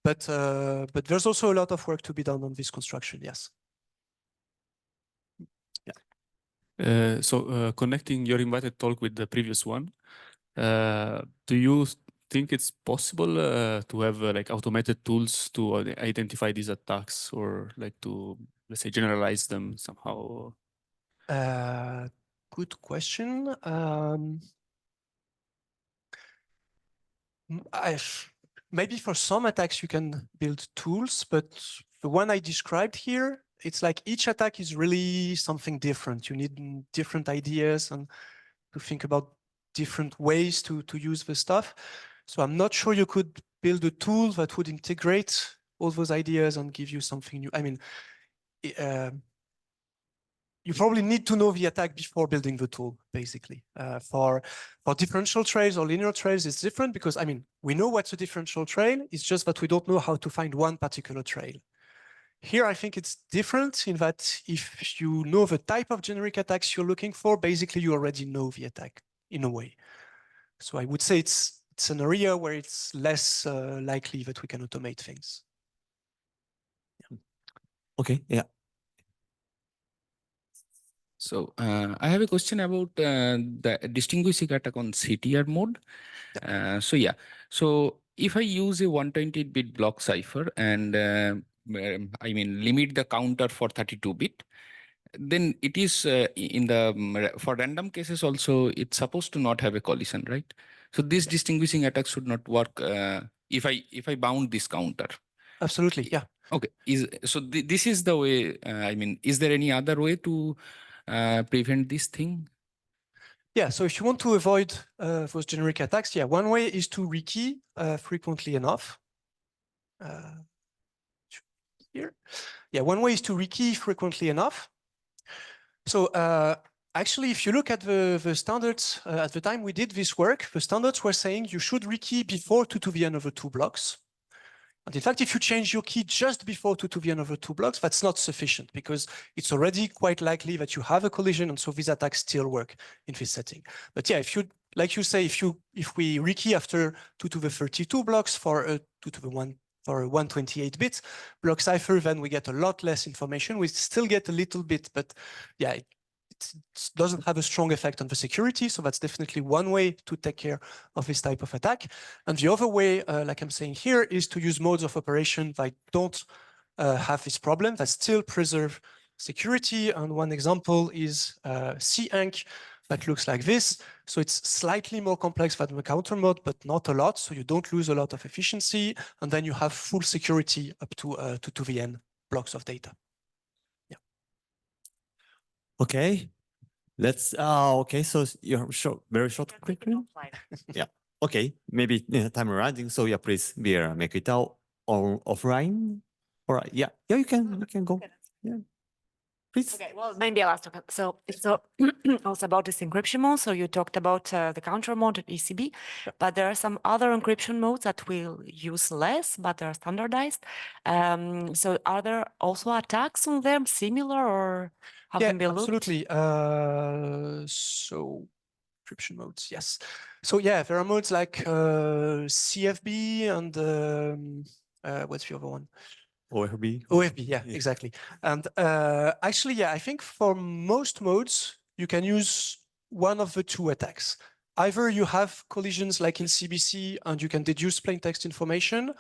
but there's also a lot of work to be done on this construction, yes. So connecting your invited talk with the previous one, do you think it's possible to have like automated tools to identify these attacks, or like to, let's say, generalize them somehow? Good question. Maybe for some attacks you can build tools, but the one I described here, it's like each attack is really something different. You need different ideas and to think about different ways to use the stuff. So I'm not sure you could build a tool that would integrate all those ideas and give you something new. I mean, you probably need to know the attack before building the tool, basically. For differential trails or linear trails, it's different because, I mean, we know what's a differential trail. It's just that we don't know how to find one particular trail. Here, I think it's different in that if you know the type of generic attacks you're looking for, basically you already know the attack in a way. So I would say it's an area where it's less likely that we can automate things. Okay, yeah. So I have a question about the distinguishing attack on CTR mode. So if I use a 128-bit block cipher and I mean limit the counter for 32-bit, then it is in the for random cases also it's supposed to not have a collision, right? So this distinguishing attack should not work if I bound this counter. Absolutely, yeah. Okay, this is the way. I mean, is there any other way to prevent this thing? Yeah, so if you want to avoid those generic attacks, yeah, one way is to rekey frequently enough. Here, yeah, one way is to rekey frequently enough. So actually, if you look at the standards, at the time we did this work, the standards were saying you should rekey before 2 to the n over 2 blocks. And in fact, if you change your key just before 2 to the n over 2 blocks, that's not sufficient because it's already quite likely that you have a collision, and so these attacks still work in this setting. But yeah, if you, like you say, if we rekey after 2 to the 32 blocks for a 2 to the 1 for a 128-bit block cipher, then we get a lot less information. We still get a little bit, but yeah, it doesn't have a strong effect on the security. So that's definitely one way to take care of this type of attack. And the other way, like I'm saying here, is to use modes of operation that don't have this problem, that still preserve security. And one example is C-Ank that looks like this. So it's slightly more complex than the counter mode, but not a lot. So you don't lose a lot of efficiency. And then you have full security up to 2 to the n blocks of data. Okay, let's, okay, so you're short, very short, quickly. Yeah, okay, maybe time running. So yeah, please, Vera, make it out on offline. All right, yeah, you can go. Yeah, please. Okay, well, maybe I'll ask. So it's also about this encryption mode. So you talked about the counter mode at ECB, but there are some other encryption modes that will use less, but they're standardized. So are there also attacks on them similar or have Yeah, them been looked? absolutely. So encryption modes, yes. So yeah, there are modes like CFB and what's the other one? OFB. OFB, yeah, exactly. And actually, yeah, I think for most modes, you can use one of the two attacks. Either you have collisions like in CBC and you can deduce plain text information,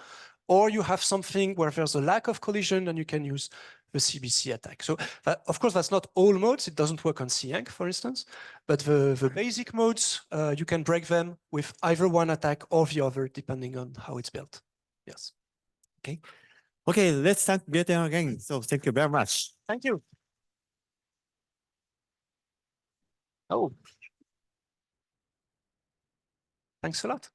or you have something where there's a lack of collision and you can use the CBC attack. So of course, that's not all modes. It doesn't work on C-Ank, for instance, but the basic modes, you can break them with either one attack or the other, depending on how it's built. Yes. Okay. Okay, let's thank Gaëtan again. So thank you very much. Thank you. Oh. Thanks a lot.